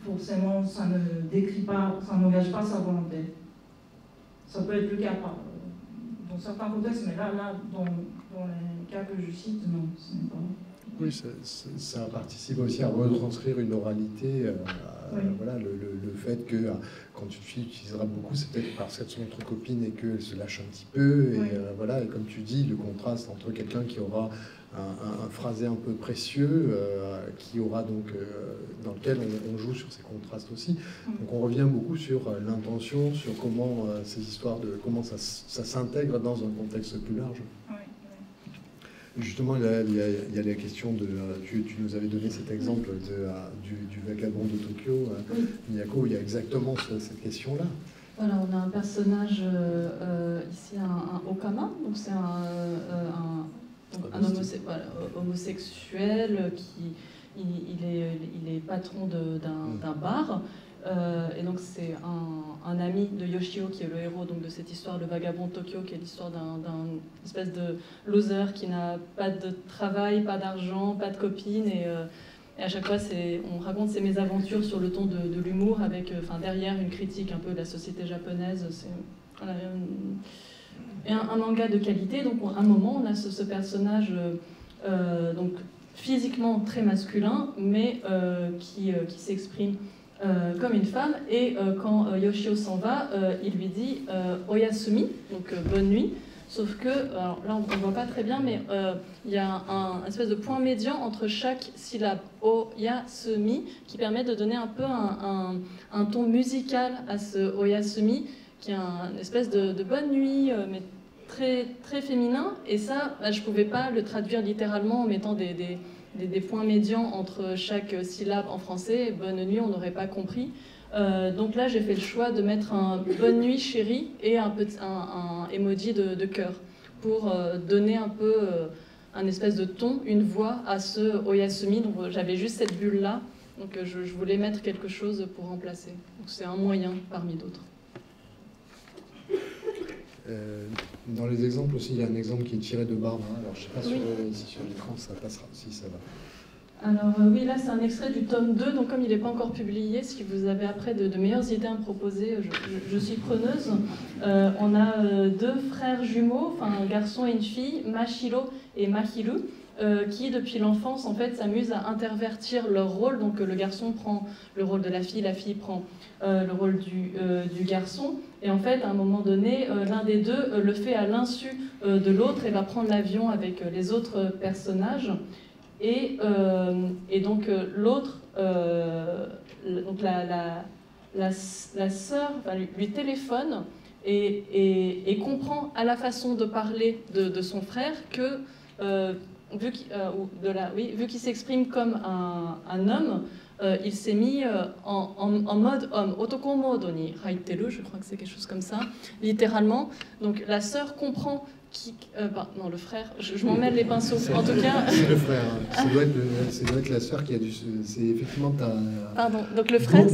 forcément, ça ne décrit pas, ça n'engage pas sa volonté. Ça peut être le cas dans certains contextes, mais là dans les cas que je cite, non, ce n'est pas. Oui, ça participe aussi à retranscrire une oralité. Oui. Voilà, le fait que quand une fille utilisera beaucoup, c'est peut-être parce qu'elle est entre copines et qu'elle se lâche un petit peu. Et, oui. voilà, et comme tu dis, le contraste entre quelqu'un qui aura un phrasé un peu précieux, qui aura donc, dans lequel on joue sur ces contrastes aussi. Donc on revient beaucoup sur l'intention, sur comment ces histoires, comment ça s'intègre dans un contexte plus large. Oui. Justement, il y a la question de... Tu nous avais donné cet exemple du vagabond de Tokyo, Miyako, il y a exactement cette question-là. Voilà, on a un personnage ici, un Okama, donc c'est un homosexuel qui il est patron d'un bar. Et donc c'est un ami de Yoshio qui est le héros donc, de cette histoire, le vagabond de Tokyo, qui est l'histoire d'un espèce de loser qui n'a pas de travail, pas d'argent, pas de copine, et à chaque fois on raconte ses mésaventures sur le ton de l'humour, avec derrière une critique un peu de la société japonaise. C'est un manga de qualité. Donc à un moment on a ce personnage donc physiquement très masculin, mais qui s'exprime comme une femme, et quand Yoshio s'en va, il lui dit Oyasumi, donc bonne nuit, sauf que, alors là on ne voit pas très bien, mais il y a un espèce de point médian entre chaque syllabe, Oyasumi, qui permet de donner un peu un ton musical à ce Oyasumi, qui est une espèce de bonne nuit, mais très, très féminin, et ça, je ne pouvais pas le traduire littéralement en mettant des points médians entre chaque syllabe en français. Bonne nuit, on n'aurait pas compris. Donc là, j'ai fait le choix de mettre un bonne nuit chérie et un emoji de cœur pour donner un peu un espèce de ton, une voix à ce Oyasumi. Donc j'avais juste cette bulle-là, donc je voulais mettre quelque chose pour remplacer. Donc c'est un moyen parmi d'autres. Dans les exemples aussi, il y a un exemple qui est tiré de Barbara. Alors je ne sais pas si sur l'écran ça passera, si ça va. Alors oui, là c'est un extrait du tome 2, donc comme il n'est pas encore publié, si vous avez après de meilleures idées à me proposer, je suis preneuse. On a deux frères jumeaux, enfin un garçon et une fille, Mashiro et Mahiru, qui depuis l'enfance en fait s'amusent à intervertir leur rôle. Donc le garçon prend le rôle de la fille prend le rôle du garçon. Et en fait à un moment donné, l'un des deux le fait à l'insu de l'autre et va prendre l'avion avec les autres personnages. Et donc l'autre, donc la sœur lui téléphone et comprend à la façon de parler de son frère que vu qu'il s'exprime comme un homme, il s'est mis en mode homme. Otoko modo ni haiteru, je crois que c'est quelque chose comme ça, littéralement. Donc la sœur comprend non, le frère, je m'en mêle les pinceaux. En tout cas, c'est le frère. Ça doit être la sœur qui a dû. C'est effectivement ta. Pardon. Donc le frère.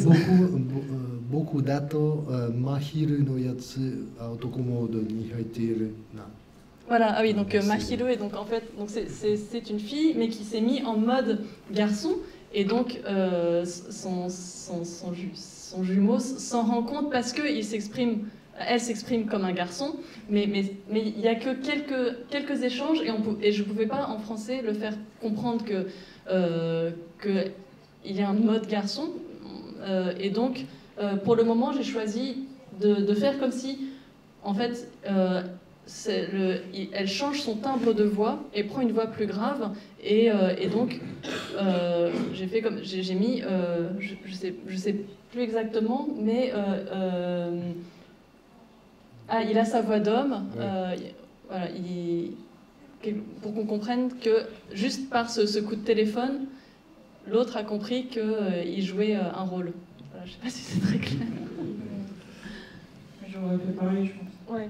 Beaucoup dato Mahiru no yatsu otoko modo ni haiteru na. Voilà, ah oui, donc Mahiru est donc en fait, donc c'est une fille, mais qui s'est mis en mode garçon, et donc son jumeau s'en rend compte parce que elle s'exprime comme un garçon, mais il n'y a que quelques échanges, et je ne pouvais pas en français le faire comprendre qu'il y a un mode garçon, et donc pour le moment j'ai choisi de faire comme si, en fait, elle change son timbre de voix et prend une voix plus grave, et donc j'ai mis, je sais plus exactement, mais il a sa voix d'homme, voilà, pour qu'on comprenne que juste par ce coup de téléphone, l'autre a compris qu'il jouait un rôle. Voilà, je ne sais pas si c'est très clair. J'aurais fait pareil, je pense. Ouais.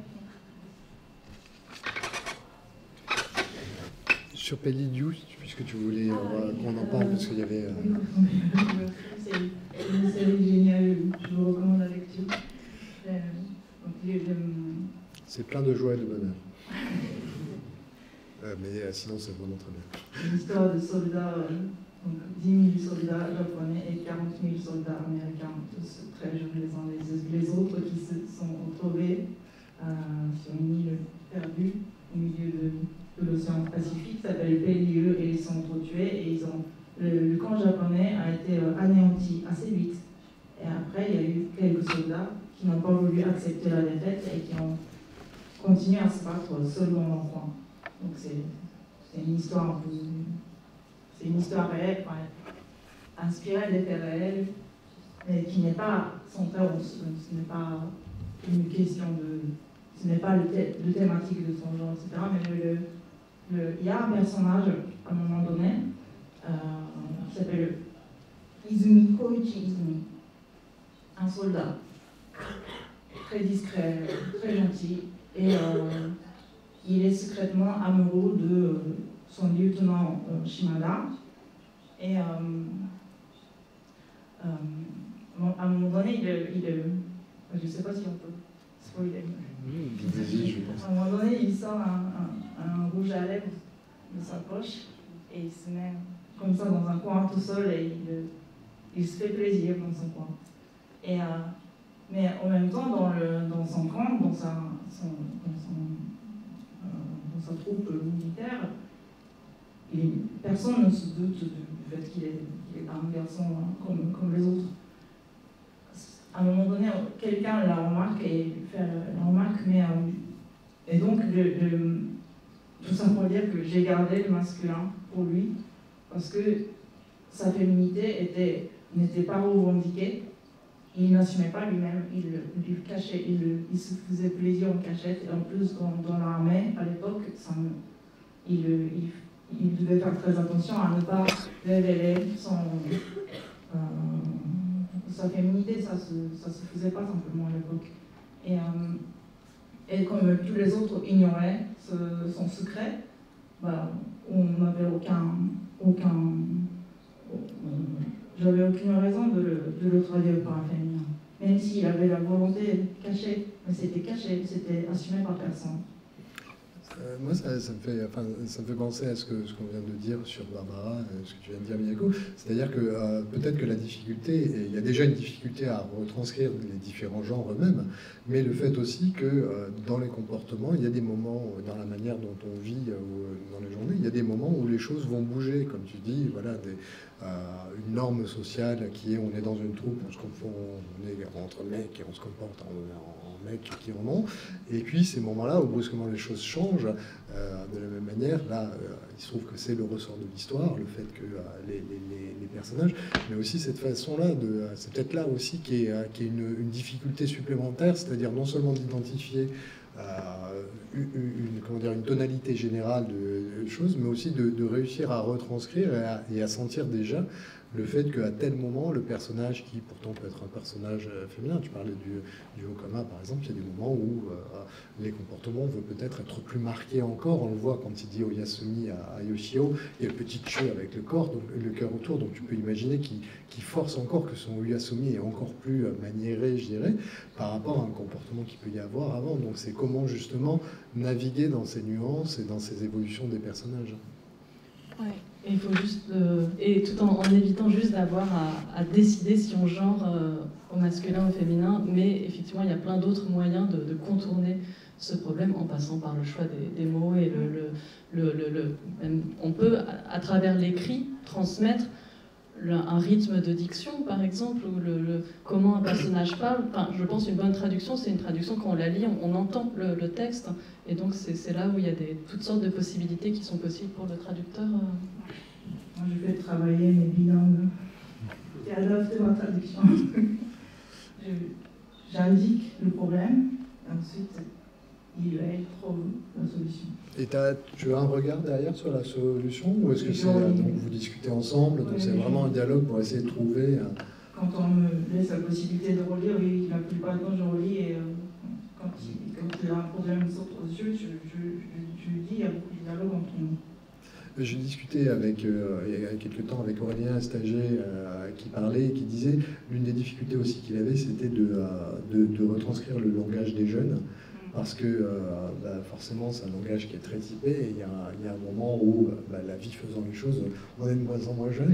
Sur Pellidiou, puisque tu voulais qu'on en parle, parce qu'il y avait... C'est une série géniale, je vous recommande la lecture. C'est plein de joie et de bonheur. Mais sinon, c'est vraiment très bien. L'histoire de soldats, donc 10 000 soldats japonais et 40 000 soldats américains, tous très jeunes les uns les autres, qui se sont retrouvés sur une île perdue au milieu de l'océan Pacifique, qui s'appelle Pellieu, et ils sont entretués, et le camp japonais a été anéanti assez vite. Et après, il y a eu quelques soldats qui n'ont pas voulu accepter la défaite et qui ont continué à se battre seuls dans leur coin. Donc c'est une histoire un peu... C'est une histoire réelle, inspirée des faits réels, mais qui n'est pas sans terme. Ce n'est pas une question de... Ce n'est pas le thématique de son genre, etc. Mais il y a un personnage, à un moment donné, qui s'appelle Izumi, Koichi Izumi, un soldat très discret, très gentil, et il est secrètement amoureux de son lieutenant Shimada, et à un moment donné, je ne sais pas si on peut spoiler. À un moment donné, il sort un rouge à lèvres de sa poche et il se met comme ça dans un coin tout seul et il se fait plaisir dans son coin. Mais en même temps, dans son camp, dans sa troupe militaire, personne ne se doute du fait qu'il est un garçon comme les autres. À un moment donné, quelqu'un la remarque et fait la remarque, et donc tout ça pour dire que j'ai gardé le masculin pour lui, parce que sa féminité n'était pas revendiquée. Il n'assumait pas lui-même, il cachait, il se faisait plaisir en cachette, et en plus dans l'armée, à l'époque, il devait faire très attention à ne pas révéler sa féminité, ça se faisait pas simplement à l'époque. Et comme tous les autres ignoraient son secret, on n'avait j'avais aucune raison de le traduire par un féminin. Même s'il avait la volonté cachée, mais c'était caché, c'était assumé par personne. Moi, ça me fait penser à ce qu'on vient de dire sur Barbara, ce que tu viens de dire, Miyako. C'est-à-dire que peut-être que la difficulté, et il y a déjà une difficulté à retranscrire les différents genres eux-mêmes, mais le fait aussi que dans les comportements, il y a des moments, dans la manière dont on vit dans les journées, il y a des moments où les choses vont bouger, comme tu dis, voilà, une norme sociale qui est, on est dans une troupe, on est entre mecs et on se comporte en mecs qui en ont, et puis ces moments-là où brusquement les choses changent, de la même manière, là, il se trouve que c'est le ressort de l'histoire, le fait que les personnages, mais aussi cette façon-là, c'est peut-être là aussi qui est une difficulté supplémentaire, c'est-à-dire non seulement d'identifier une tonalité générale de choses, mais aussi de réussir à retranscrire et à sentir déjà le fait qu'à tel moment, le personnage qui pourtant peut être un personnage féminin, tu parlais du Okama par exemple, il y a des moments où les comportements vont peut-être être plus marqués encore. On le voit quand il dit Oyasumi à Yoshio, il y a le petit cheveu avec le cœur autour, donc tu peux imaginer qu'il force encore que son Oyasumi est encore plus maniéré, je dirais, par rapport à un comportement qu'il peut y avoir avant. Donc c'est comment justement naviguer dans ces nuances et dans ces évolutions des personnages. Ouais. Et il faut juste, et tout en évitant juste d'avoir à décider si on genre au masculin ou au féminin, mais effectivement il y a plein d'autres moyens de contourner ce problème en passant par le choix des mots et même, on peut à travers l'écrit transmettre un rythme de diction par exemple, ou comment un personnage parle. Enfin, je pense une bonne traduction, c'est une traduction quand on la lit, on entend le texte, et donc c'est là où il y a toutes sortes de possibilités qui sont possibles pour le traducteur. Moi, je vais travailler mes bilingues et adapter ma traduction. J'indique le problème, et ensuite, il trouve la solution. Et tu as un regard derrière sur la solution, ou est-ce que c'est donc vous discutez ensemble, donc c'est vraiment un dialogue pour essayer de trouver... Quand on me laisse la possibilité de relire, oui, la plupart du temps je relis, et quand il y a un problème saute aux yeux, je dis, il y a beaucoup de dialogue entre nous. J'ai discuté il y a quelques temps avec Aurélien Stager qui parlait et qui disait l'une des difficultés aussi qu'il avait, c'était de retranscrire le langage des jeunes, parce que forcément c'est un langage qui est très typé, et il y a un moment où la vie faisant les choses, on est de moins en moins jeune.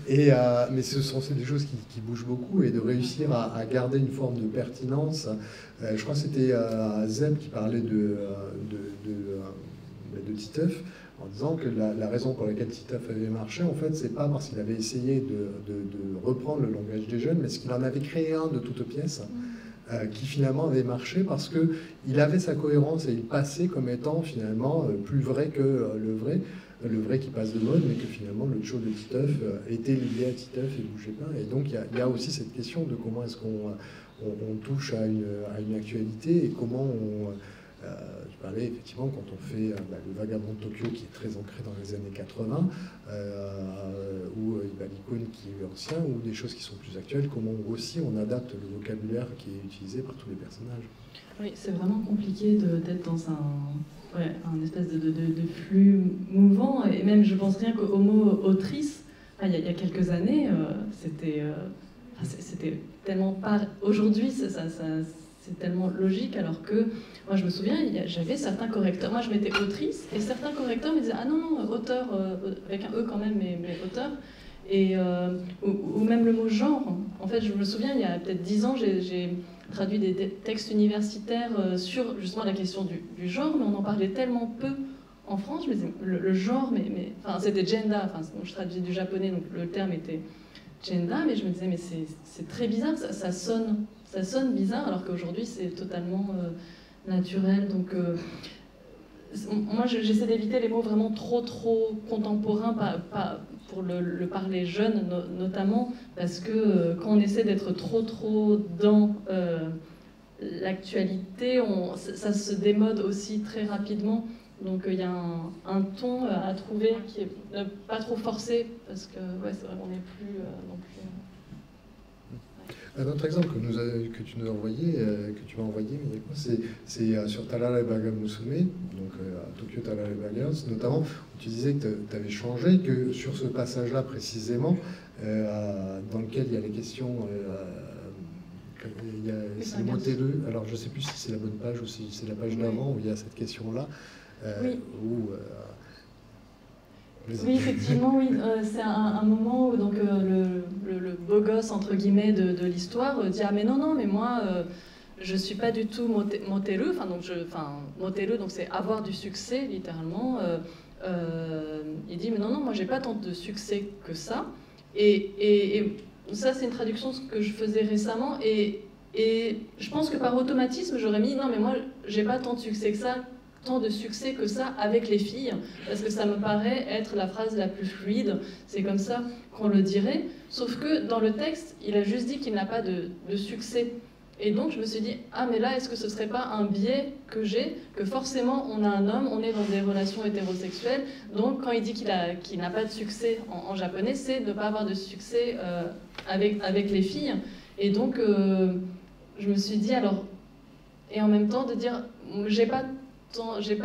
Mais ce sont des choses qui bougent beaucoup, et de réussir à garder une forme de pertinence. Je crois que c'était Zeb qui parlait de Titeuf, en disant que la raison pour laquelle Titeuf avait marché, en fait, c'est pas parce qu'il avait essayé de reprendre le langage des jeunes, mais parce qu'il en avait créé un de toute pièce, qui finalement avait marché parce qu'il avait sa cohérence et il passait comme étant finalement plus vrai que le vrai qui passe de mode, mais que finalement le show de Titeuf était lié à Titeuf et bougeait pas. Et donc il y a aussi cette question de comment est-ce qu'on touche à une actualité, et comment je parlais effectivement quand on fait le Vagabond de Tokyo, qui est très ancré dans les années 80, ou Ibalikun qui est ancien, ou des choses qui sont plus actuelles, comment aussi on adapte le vocabulaire qui est utilisé par tous les personnages. Oui, c'est vraiment compliqué d'être dans un espèce de flux mouvant, et même je pense rien qu'au mot autrice, il y a quelques années, c'était tellement pas... Aujourd'hui, c'est tellement logique, alors que moi je me souviens, j'avais certains correcteurs, moi je mettais autrice, et certains correcteurs me disaient ah non, auteur, avec un E quand même, mais auteur, ou même le mot genre. En fait, je me souviens, il y a peut-être 10 ans, j'ai traduit des textes universitaires sur justement la question du genre, mais on en parlait tellement peu en France. Je me disais, le genre, enfin, c'était genda, enfin, je traduisais du japonais, donc le terme était genda, mais je me disais, mais c'est très bizarre, ça sonne bizarre, alors qu'aujourd'hui c'est totalement naturel. Donc moi j'essaie d'éviter les mots vraiment trop contemporains, pas pour le parler jeune notamment, parce que quand on essaie d'être trop dans l'actualité, ça se démode aussi très rapidement. Donc il y a un ton à trouver qui est pas trop forcé, parce que c'est vrai qu'on n'est plus non plus... Un autre exemple que tu m'as envoyé, c'est sur Talala et Baga Musume, donc à Tokyo Talala et Baga, notamment, où tu disais que tu avais changé, que sur ce passage-là précisément, dans lequel il y a les questions c'est Motelleux. Alors je ne sais plus si c'est la bonne page ou si c'est la page d'avant où il y a cette question-là. Oui. Oui, effectivement, oui. C'est un moment où donc, le beau gosse, entre guillemets, de l'histoire dit « Ah mais non, mais moi, je ne suis pas du tout motelleux ». Motelleux, donc c'est avoir du succès, littéralement. Il dit « Mais non, moi, j'ai pas tant de succès que ça ». Et ça, c'est une traduction que je faisais récemment. Et je pense que par automatisme, j'aurais mis « Non, mais moi, j'ai pas tant de succès que ça avec les filles, parce que ça me paraît être la phrase la plus fluide, c'est comme ça qu'on le dirait, sauf que dans le texte, il a juste dit qu'il n'a pas de succès. Et donc je me suis dit, ah mais là, est-ce que ce serait pas un biais que j'ai, que forcément on a un homme, on est dans des relations hétérosexuelles, donc quand il dit qu'il n'a pas de succès en japonais, c'est de ne pas avoir de succès avec les filles. Et donc je me suis dit, alors, et en même temps de dire, j'ai pas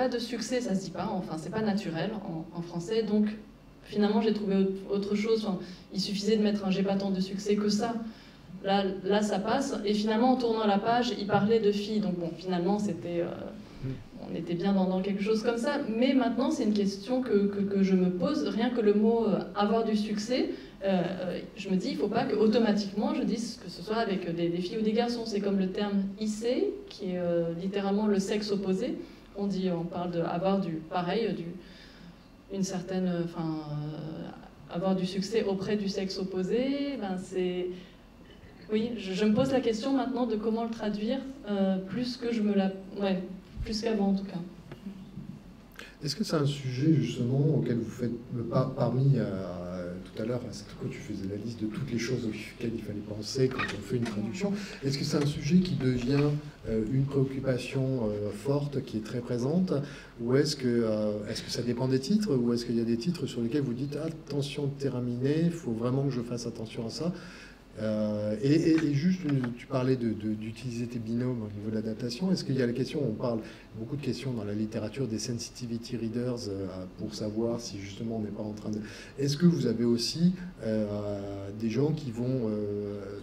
de succès, ça se dit pas, enfin c'est pas naturel en français, donc finalement j'ai trouvé autre chose, enfin, il suffisait de mettre un j'ai pas tant de succès que ça, là ça passe, et finalement en tournant la page, il parlait de filles, donc bon, finalement c'était, on était bien dans quelque chose comme ça, mais maintenant c'est une question que je me pose, rien que le mot avoir du succès, je me dis, il ne faut pas qu'automatiquement je dise que ce soit avec des filles ou des garçons, c'est comme le terme issei, qui est littéralement le sexe opposé. On parle d'avoir une certaine, avoir du succès auprès du sexe opposé. Oui, je me pose la question maintenant de comment le traduire, plus qu'avant en tout cas. Est-ce que c'est un sujet justement auquel vous faites parmi tout à l'heure, quand tu faisais la liste de toutes les choses auxquelles il fallait penser quand on fait une traduction, est-ce que c'est un sujet qui devient une préoccupation forte, qui est très présente, ou est-ce que ça dépend des titres, ou est-ce qu'il y a des titres sur lesquels vous dites attention, terrain miné, il faut vraiment que je fasse attention à ça? Et juste, tu parlais d'utiliser tes binômes au niveau de l'adaptation. Est-ce qu'il y a la question, on parle beaucoup de questions dans la littérature des sensitivity readers pour savoir si justement on n'est pas en train de... Est-ce que vous avez aussi des gens qui vont,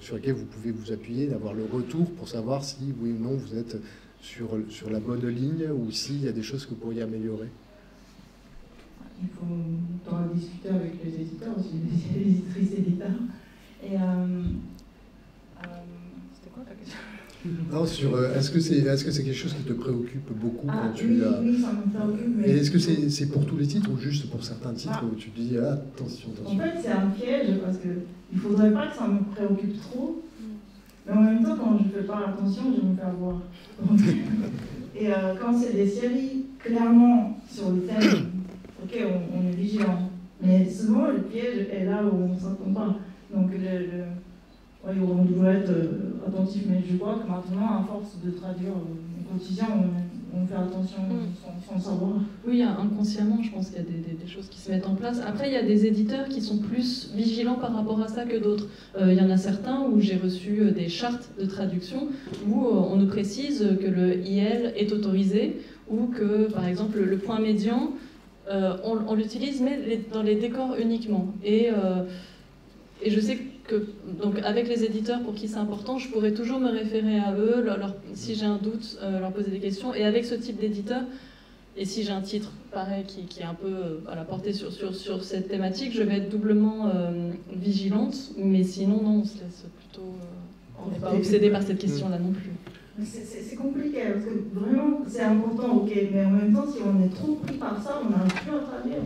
sur lesquels vous pouvez vous appuyer, d'avoir le retour pour savoir si oui ou non vous êtes sur la bonne ligne ou s'il y a des choses que vous pourriez améliorer? Il faut en discuter avec les éditeurs aussi, les éditrices et éditeurs. Et c'était quoi ta question? Non, est-ce que c'est quelque chose qui te préoccupe beaucoup quand tu oui, ça me préoccupe. Mais... Et est-ce que c'est pour tous les titres ou juste pour certains titres où tu te dis attention? En fait, c'est un piège parce qu'il ne faudrait pas que ça me préoccupe trop. Mais en même temps, quand je ne fais pas attention, je vais me faire voir. Et quand c'est des séries clairement sur le thème, ok, on est vigilant. Mais souvent, le piège est là où on ne s'attend pas. Donc, on devrait être attentif, mais je crois que maintenant, à force de traduire au quotidien, on fait attention sans savoir. Oui, inconsciemment, je pense qu'il y a des choses qui se mettent en place. Après, il y a des éditeurs qui sont plus vigilants par rapport à ça que d'autres. Il y en a certains où j'ai reçu des chartes de traduction où on nous précise que le IL est autorisé ou que, par exemple, le point médian, on l'utilise, mais dans les décors uniquement. Et je sais que, donc, avec les éditeurs pour qui c'est important, je pourrais toujours me référer à eux, si j'ai un doute, leur poser des questions. Et avec ce type d'éditeur, et si j'ai un titre pareil qui est un peu porté sur cette thématique, je vais être doublement vigilante. Mais sinon, non, on se laisse plutôt... on n'est pas obsédé par cette question-là non plus. C'est compliqué, parce que vraiment, c'est important, ok, mais en même temps, si on est trop pris par ça, on n'arrive plus à traduire.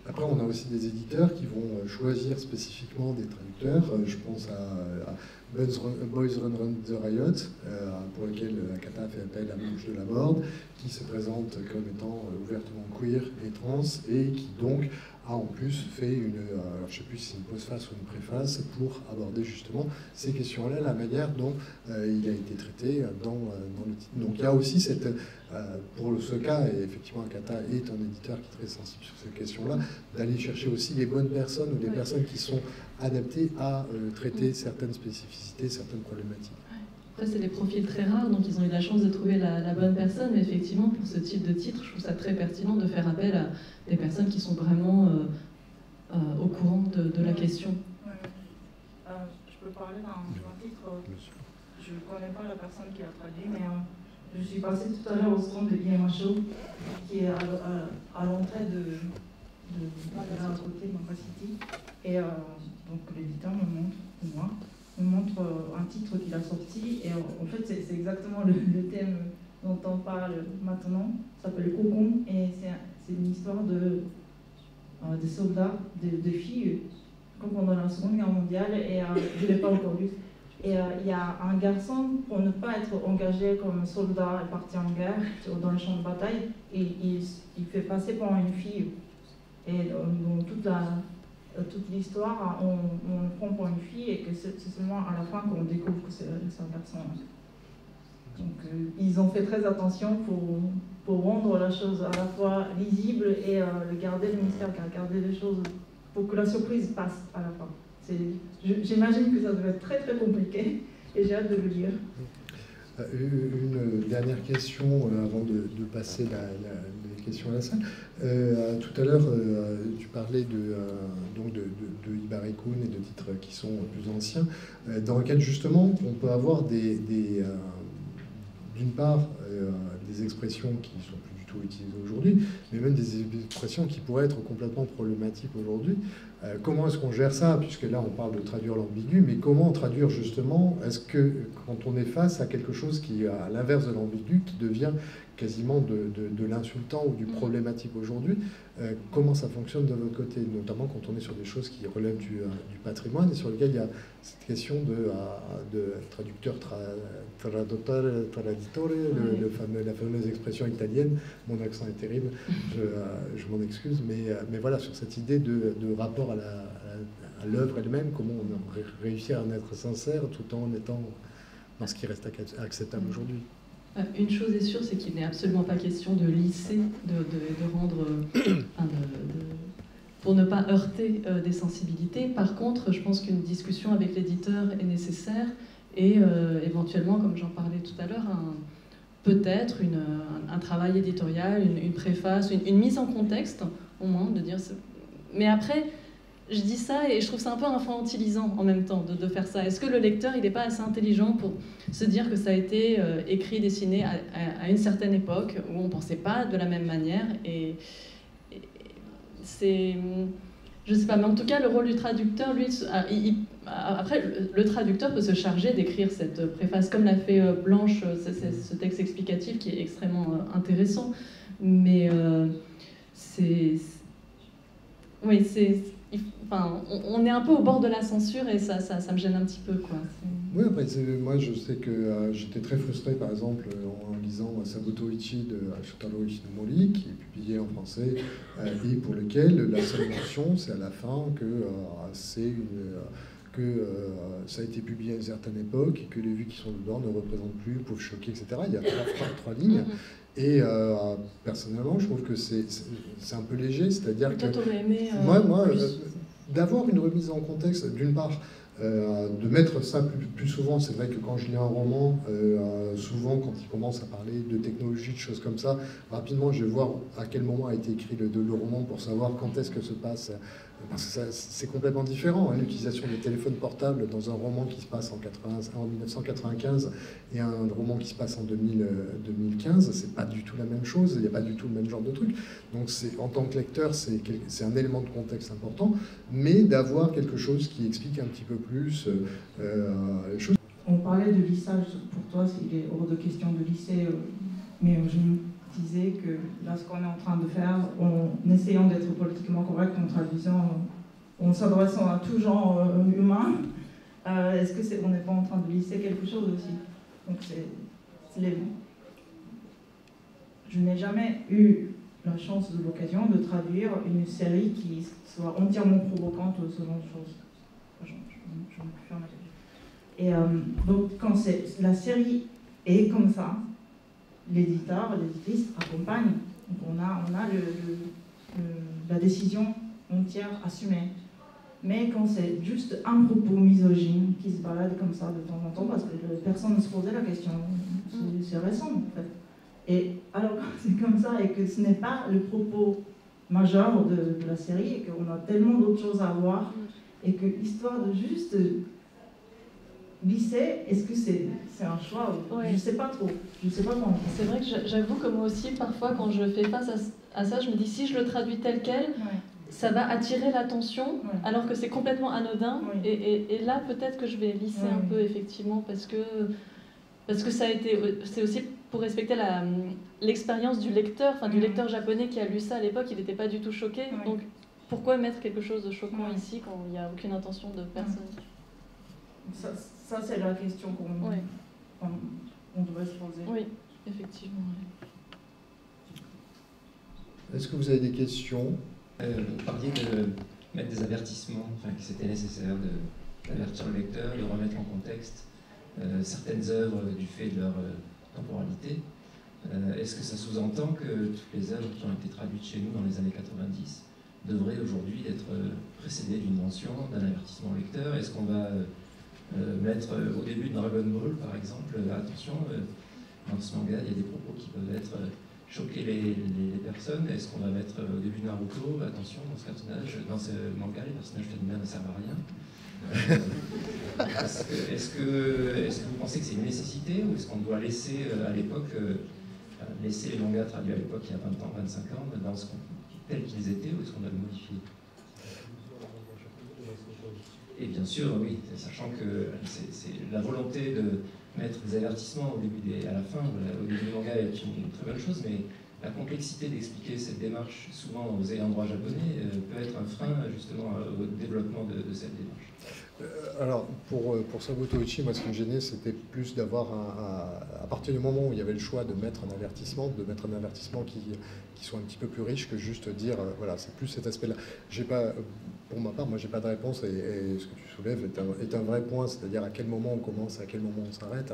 Après, on a aussi des éditeurs qui vont choisir spécifiquement des traducteurs. Je pense à Boys Run the Riot, pour lequel Akata fait appel à Blanche de Laborde, qui se présente comme étant ouvertement queer et trans, et qui donc a en plus fait alors je ne sais plus si c'est une postface ou une préface, pour aborder justement ces questions-là, la manière dont il a été traité dans le titre. Donc il y a aussi cette... pour ce cas, et effectivement Akata est un éditeur qui est très sensible sur ces questions-là, d'aller chercher aussi les bonnes personnes ou les personnes qui sont adaptées à traiter certaines spécificités, certaines problématiques. Après, c'est des profils très rares, donc ils ont eu la chance de trouver la bonne personne, mais effectivement, pour ce type de titre, je trouve ça très pertinent de faire appel à des personnes qui sont vraiment au courant de la question. Je peux parler d'un titre. Je ne connais pas la personne qui l'a traduit, mais je suis passée tout à l'heure au stand de Guillaume Machaut, qui est à l'entrée de la côté Manga City. Et donc l'éditeur me montre un titre qu'il a sorti. Et en fait, c'est exactement le thème dont on parle maintenant. Ça s'appelle Cocon. Et c'est une histoire de soldats, de filles, comme pendant la Seconde Guerre mondiale. Et je ne l'ai pas encore lu. Et il y a un garçon, pour ne pas être engagé comme soldat et parti en guerre dans le champ de bataille, et il fait passer pour une fille. Et dans toute l'histoire, on le prend pour une fille et que c'est seulement à la fin qu'on découvre que c'est un garçon. Donc ils ont fait très attention pour rendre la chose à la fois lisible et garder le mystère, garder les choses pour que la surprise passe à la fin. J'imagine que ça devait être très très compliqué et j'ai hâte de le lire. Une dernière question avant de passer les questions à la salle. Tout à l'heure, tu parlais de Ibarikun et de titres qui sont plus anciens, dans lesquels justement on peut avoir d'une part des expressions qui ne sont plus du tout utilisées aujourd'hui, mais même des expressions qui pourraient être complètement problématiques aujourd'hui. Comment est-ce qu'on gère ça? Puisque là, on parle de traduire l'ambigu, mais comment traduire justement? Est-ce que quand on est face à quelque chose qui est à l'inverse de l'ambigu, qui devient quasiment de l'insultant ou du problématique aujourd'hui, comment ça fonctionne de votre côté? Notamment quand on est sur des choses qui relèvent du patrimoine et sur lesquelles il y a cette question de traducteur, traduttore, traditore, la fameuse expression italienne. Mon accent est terrible, je m'en excuse, mais voilà, sur cette idée de rapport à l'œuvre elle-même, comment on réussit à en être sincère tout en étant dans ce qui reste acceptable aujourd'hui. Une chose est sûre, c'est qu'il n'est absolument pas question de lisser, de rendre, pour ne pas heurter des sensibilités. Par contre, je pense qu'une discussion avec l'éditeur est nécessaire et éventuellement, comme j'en parlais tout à l'heure, peut-être un travail éditorial, une préface, une mise en contexte, au moins, de dire... Mais après, je dis ça et je trouve ça un peu infantilisant en même temps de faire ça. Est-ce que le lecteur, il n'est pas assez intelligent pour se dire que ça a été écrit, dessiné à une certaine époque où on ne pensait pas de la même manière et c'est... Je sais pas, mais en tout cas, le rôle du traducteur, lui, après, le traducteur peut se charger d'écrire cette préface, comme l'a fait Blanche, ce texte explicatif qui est extrêmement intéressant, mais oui, enfin, on est un peu au bord de la censure et ça me gêne un petit peu, quoi. Oui, après, moi je sais que j'étais très frustré, par exemple, en lisant Saboto Ichi de Shotaro Ishinomori, qui est publié en français, et pour lequel la seule mention, c'est à la fin que ça a été publié à une certaine époque et que les vues qui sont dedans ne représentent plus, peuvent choquer, etc. Il y a trois lignes. Et personnellement, je trouve que c'est un peu léger, c'est-à-dire que moi d'avoir une remise en contexte, d'une part, de mettre ça plus souvent. C'est vrai que quand je lis un roman, souvent quand il commence à parler de technologie, de choses comme ça, rapidement je vais voir à quel moment a été écrit le roman pour savoir quand est-ce que se passe. Parce que c'est complètement différent, hein, l'utilisation des téléphones portables dans un roman qui se passe en 1995 et un roman qui se passe en 2015, c'est pas du tout la même chose, il n'y a pas du tout le même genre de truc. Donc en tant que lecteur, c'est un élément de contexte important, mais d'avoir quelque chose qui explique un petit peu plus les choses. On parlait de lissage, pour toi, il est hors de question de lisser, mais je me disais que là, ce qu'on est en train de faire, en essayant d'être politiquement correct, en traduisant, en s'adressant à tout genre humain, est-ce que on n'est pas en train de lisser quelque chose aussi? Donc je n'ai jamais eu la chance de l'occasion de traduire une série qui soit entièrement provocante ce genre de choses. Je me confirme. Et donc quand la série est comme ça, l'éditeur, l'éditrice accompagne. Donc on a la décision entière assumée. Mais quand c'est juste un propos misogyne qui se balade comme ça de temps en temps, parce que personne ne se posait la question, c'est récent en fait. Et alors c'est comme ça et que ce n'est pas le propos majeur de la série et qu'on a tellement d'autres choses à voir et que histoire de juste lycée, est-ce que c'est un choix? Je ne sais pas trop. Je ne sais pas comment. C'est vrai que j'avoue que moi aussi, parfois, quand je fais face à ça, je me dis si je le traduis tel quel, ça va attirer l'attention, alors que c'est complètement anodin. Et là, peut-être que je vais lisser un peu, effectivement, parce que ça a été, c'est aussi pour respecter l'expérience du lecteur, enfin du lecteur japonais qui a lu ça à l'époque, il n'était pas du tout choqué. Donc pourquoi mettre quelque chose de choquant ici quand il n'y a aucune intention de personne? Ça c'est la question qu'on devrait se poser. Oui, effectivement. Est-ce que vous avez des questions? Vous parliez de mettre des avertissements, enfin que c'était nécessaire d'avertir le lecteur, de remettre en contexte certaines œuvres du fait de leur temporalité. Est-ce que ça sous-entend que toutes les œuvres qui ont été traduites chez nous dans les années 90 devraient aujourd'hui être précédées d'une mention, d'un avertissement au lecteur? Est-ce qu'on va mettre au début de Dragon Ball, par exemple, attention, dans ce manga, il y a des propos qui peuvent être choquer les personnes? Est-ce qu'on va mettre au début de Naruto, attention, dans ce manga, les personnages féminins ne servent à rien? Est-ce que vous pensez que c'est une nécessité, ou est-ce qu'on doit laisser à l'époque, laisser les mangas traduits à l'époque il y a 20 ans, 25 ans, tels qu'ils étaient, ou est-ce qu'on doit le modifier? Et bien sûr, oui, sachant que c'est la volonté de mettre des avertissements au début et à la fin, au début du manga est une très bonne chose, mais la complexité d'expliquer cette démarche, souvent aux ayants droit japonais, peut être un frein justement au développement de cette démarche. Alors, pour Sabuto Ichi, moi ce qui me gênait, c'était plus d'avoir à partir du moment où il y avait le choix de mettre un avertissement, qui soit un petit peu plus riche que juste dire, voilà, c'est plus cet aspect-là. Pour ma part, moi j'ai pas de réponse, et ce que tu soulèves est un vrai point, c'est-à-dire à quel moment on commence, à quel moment on s'arrête.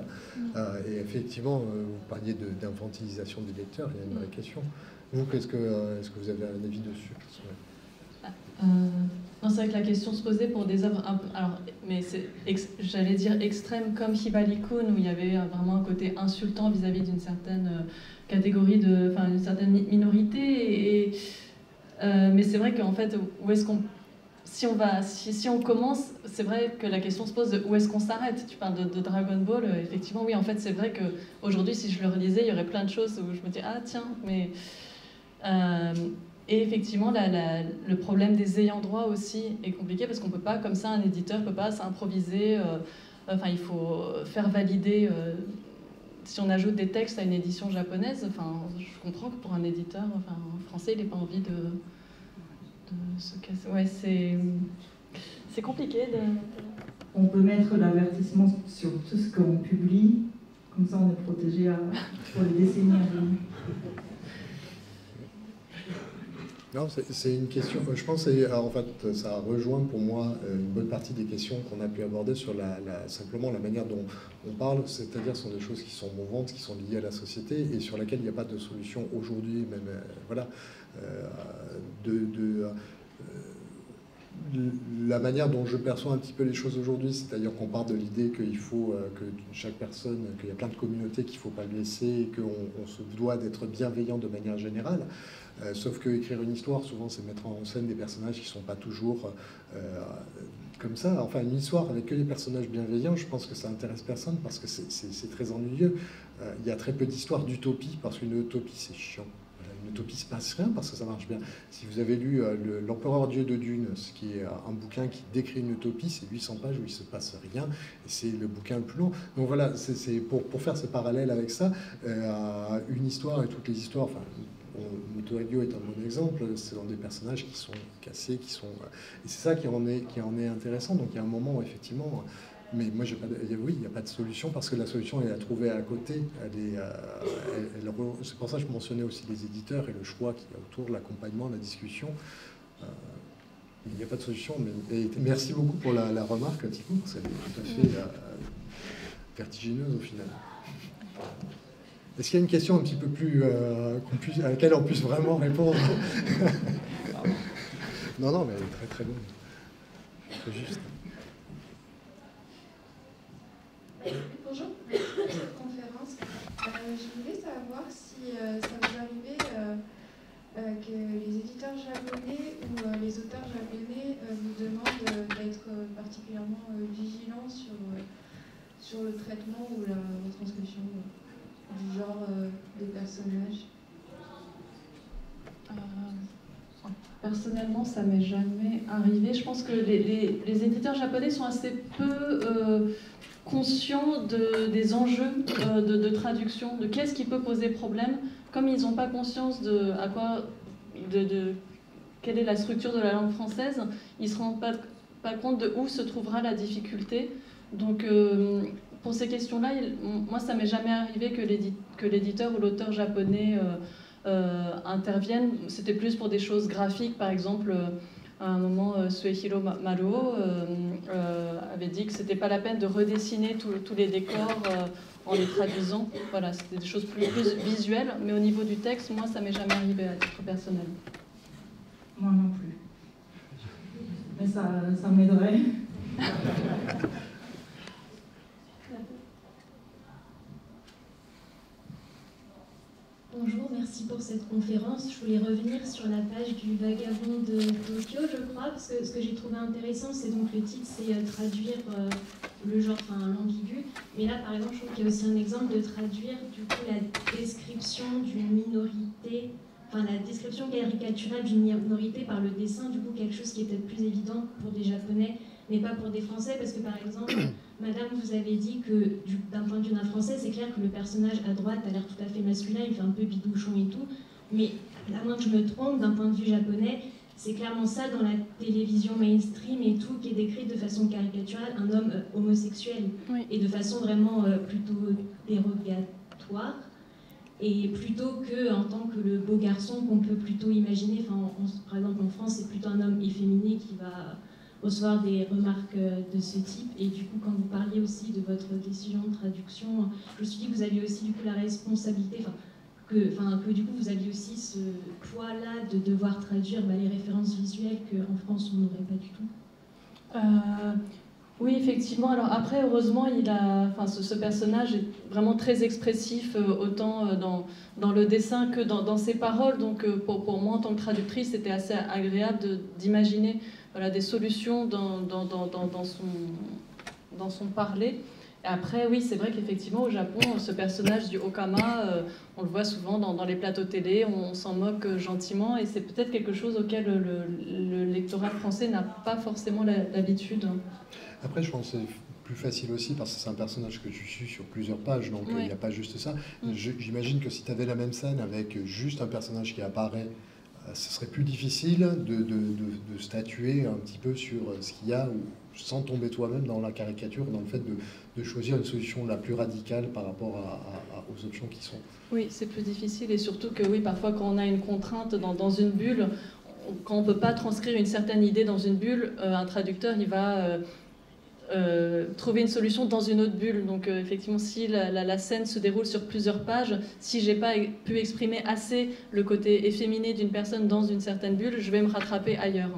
Et effectivement, vous parliez d'infantilisation des lecteurs, il y a une vraie question. Vous, est-ce que vous avez un avis dessus? Non, c'est vrai que la question se posait pour des œuvres mais j'allais dire extrêmes comme Hibari-kun, où il y avait vraiment un côté insultant vis-à-vis d'une certaine catégorie, d'une certaine minorité. Mais c'est vrai qu'en fait, où est-ce qu'on, si on commence, c'est vrai que la question se pose de où est-ce qu'on s'arrête. Tu parles de Dragon Ball, effectivement, oui, en fait, c'est vrai qu'aujourd'hui, si je le relisais, il y aurait plein de choses où je me dis, ah tiens, mais... Et effectivement, le problème des ayants droit aussi est compliqué, parce qu'on peut pas, comme ça, un éditeur peut pas s'improviser. Enfin, il faut faire valider. Si on ajoute des textes à une édition japonaise, enfin, je comprends que pour un éditeur, enfin, français, il n'ait pas envie de se casser. Ouais, c'est compliqué. On peut mettre l'avertissement sur tout ce qu'on publie, comme ça on est protégé pour les décennies à venir. Non, c'est une question. Je pense que en fait, ça rejoint pour moi une bonne partie des questions qu'on a pu aborder sur simplement la manière dont on parle, c'est-à-dire ce sont des choses qui sont mouvantes, qui sont liées à la société et sur laquelle il n'y a pas de solution aujourd'hui, même voilà, la manière dont je perçois un petit peu les choses aujourd'hui, c'est-à-dire qu'on part de l'idée qu'il faut que chaque personne, qu'il y a plein de communautés qu'il ne faut pas blesser et qu'on se doit d'être bienveillant de manière générale. Sauf que écrire une histoire, souvent, c'est mettre en scène des personnages qui ne sont pas toujours comme ça. Enfin, une histoire avec que des personnages bienveillants, je pense que ça intéresse personne parce que c'est très ennuyeux. Il y a très peu d'histoires d'utopie parce qu'une utopie, c'est chiant. Une utopie, se passe rien parce que ça marche bien. Si vous avez lu L'Empereur Dieu de Dune, ce qui est un bouquin qui décrit une utopie, c'est 800 pages où il ne se passe rien, et c'est le bouquin le plus long. Donc voilà, c'est pour faire ce parallèle avec ça, une histoire et toutes les histoires, enfin, Motoregyo est un bon exemple, c'est dans des personnages qui sont cassés, et c'est ça qui en est intéressant. Donc il y a un moment où effectivement, mais moi il n'y a pas de solution parce que la solution elle est à trouver à côté. C'est pour ça que je mentionnais aussi les éditeurs et le choix qu'il y a autour, l'accompagnement, la discussion. Il n'y a pas de solution. Et merci beaucoup pour la remarque, Thibaut, parce qu'elle est tout à fait vertigineuse au final. Est-ce qu'il y a une question un petit peu plus à laquelle on puisse vraiment répondre? Non, mais elle est très très bonne. C'est juste. Bonjour, cette conférence. Je voulais savoir si ça vous arrivait que les éditeurs japonais ou les auteurs japonais vous demandent d'être particulièrement vigilants sur sur le traitement ou la retranscription du genre des personnages? Personnellement, ça m'est jamais arrivé. Je pense que les éditeurs japonais sont assez peu conscients des enjeux de traduction, de qu'est-ce qui peut poser problème. Comme ils n'ont pas conscience de quelle est la structure de la langue française, ils ne se rendent pas compte de où se trouvera la difficulté. Donc, pour ces questions-là, moi, ça m'est jamais arrivé que l'éditeur ou l'auteur japonais interviennent. C'était plus pour des choses graphiques. Par exemple, à un moment, Suehiro Maruo avait dit que c'était pas la peine de redessiner tous les décors en les traduisant. Voilà, c'était des choses plus visuelles. Mais au niveau du texte, moi, ça m'est jamais arrivé à titre personnel. Moi non plus. Mais ça m'aiderait. Bonjour, merci pour cette conférence. Je voulais revenir sur la page du Vagabond de Tokyo, je crois, parce que ce que j'ai trouvé intéressant, c'est donc le titre, c'est traduire le genre, enfin l'ambigu. Mais là, par exemple, je trouve qu'il y a aussi un exemple de traduire du coup la description d'une minorité, enfin la description caricaturale d'une minorité par le dessin, du coup quelque chose qui est peut-être plus évident pour des Japonais, mais pas pour des Français, parce que par exemple, Madame, vous avez dit que d'un point de vue d'un Français, c'est clair que le personnage à droite a l'air tout à fait masculin, il fait un peu bidouchon et tout, mais à moins que je me trompe, d'un point de vue japonais, c'est clairement ça dans la télévision mainstream et tout, qui est décrit de façon caricaturale, un homme homosexuel, oui. Et de façon vraiment plutôt dérogatoire, et plutôt que en tant que le beau garçon qu'on peut plutôt imaginer, enfin, par exemple en France, c'est plutôt un homme efféminé qui va recevoir des remarques de ce type. Et du coup, quand vous parliez aussi de votre décision de traduction, je me suis dit que vous aviez aussi du coup la responsabilité, que du coup vous aviez aussi ce poids-là de devoir traduire les références visuelles qu'en France on n'aurait pas du tout. Oui, effectivement. Alors après, heureusement, ce personnage est vraiment très expressif, autant dans le dessin que dans ses paroles. Donc pour moi, en tant que traductrice, c'était assez agréable d'imaginer des solutions dans son parler. Et après, oui, c'est vrai qu'effectivement, au Japon, ce personnage du Okama, on le voit souvent dans les plateaux télé, on s'en moque gentiment, et c'est peut-être quelque chose auquel le lectorat français n'a pas forcément l'habitude. Après, je pense que c'est plus facile aussi parce que c'est un personnage que tu suis sur plusieurs pages, donc il n'y a pas juste ça. J'imagine que si tu avais la même scène avec juste un personnage qui apparaît, ce serait plus difficile de statuer un petit peu sur ce qu'il y a, sans tomber toi-même dans la caricature, dans le fait de choisir une solution la plus radicale par rapport aux options qui sont. Oui, c'est plus difficile, et surtout que oui, parfois quand on a une contrainte dans une bulle, quand on ne peut pas transcrire une certaine idée dans une bulle, un traducteur il va trouver une solution dans une autre bulle. Donc effectivement, si la scène se déroule sur plusieurs pages, si j'ai pas pu exprimer assez le côté efféminé d'une personne dans une certaine bulle, je vais me rattraper ailleurs.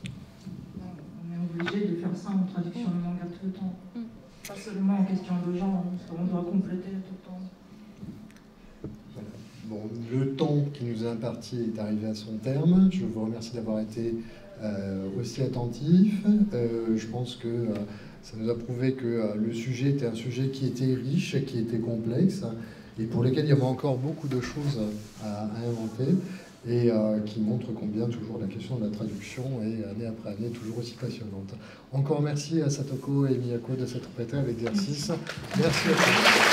On est obligé de faire ça en traduction de manga tout le temps. Pas seulement en question de genre, on doit compléter tout le temps. Voilà. Bon, le temps qui nous est imparti est arrivé à son terme. Je vous remercie d'avoir été aussi attentif. Je pense que ça nous a prouvé que le sujet était un sujet qui était riche, qui était complexe, et pour lequel il y avait encore beaucoup de choses à inventer, et qui montre combien toujours la question de la traduction est année après année toujours aussi passionnante. Encore merci à Satoko et Miyako de s'être prêtés à l'exercice. Merci à tous.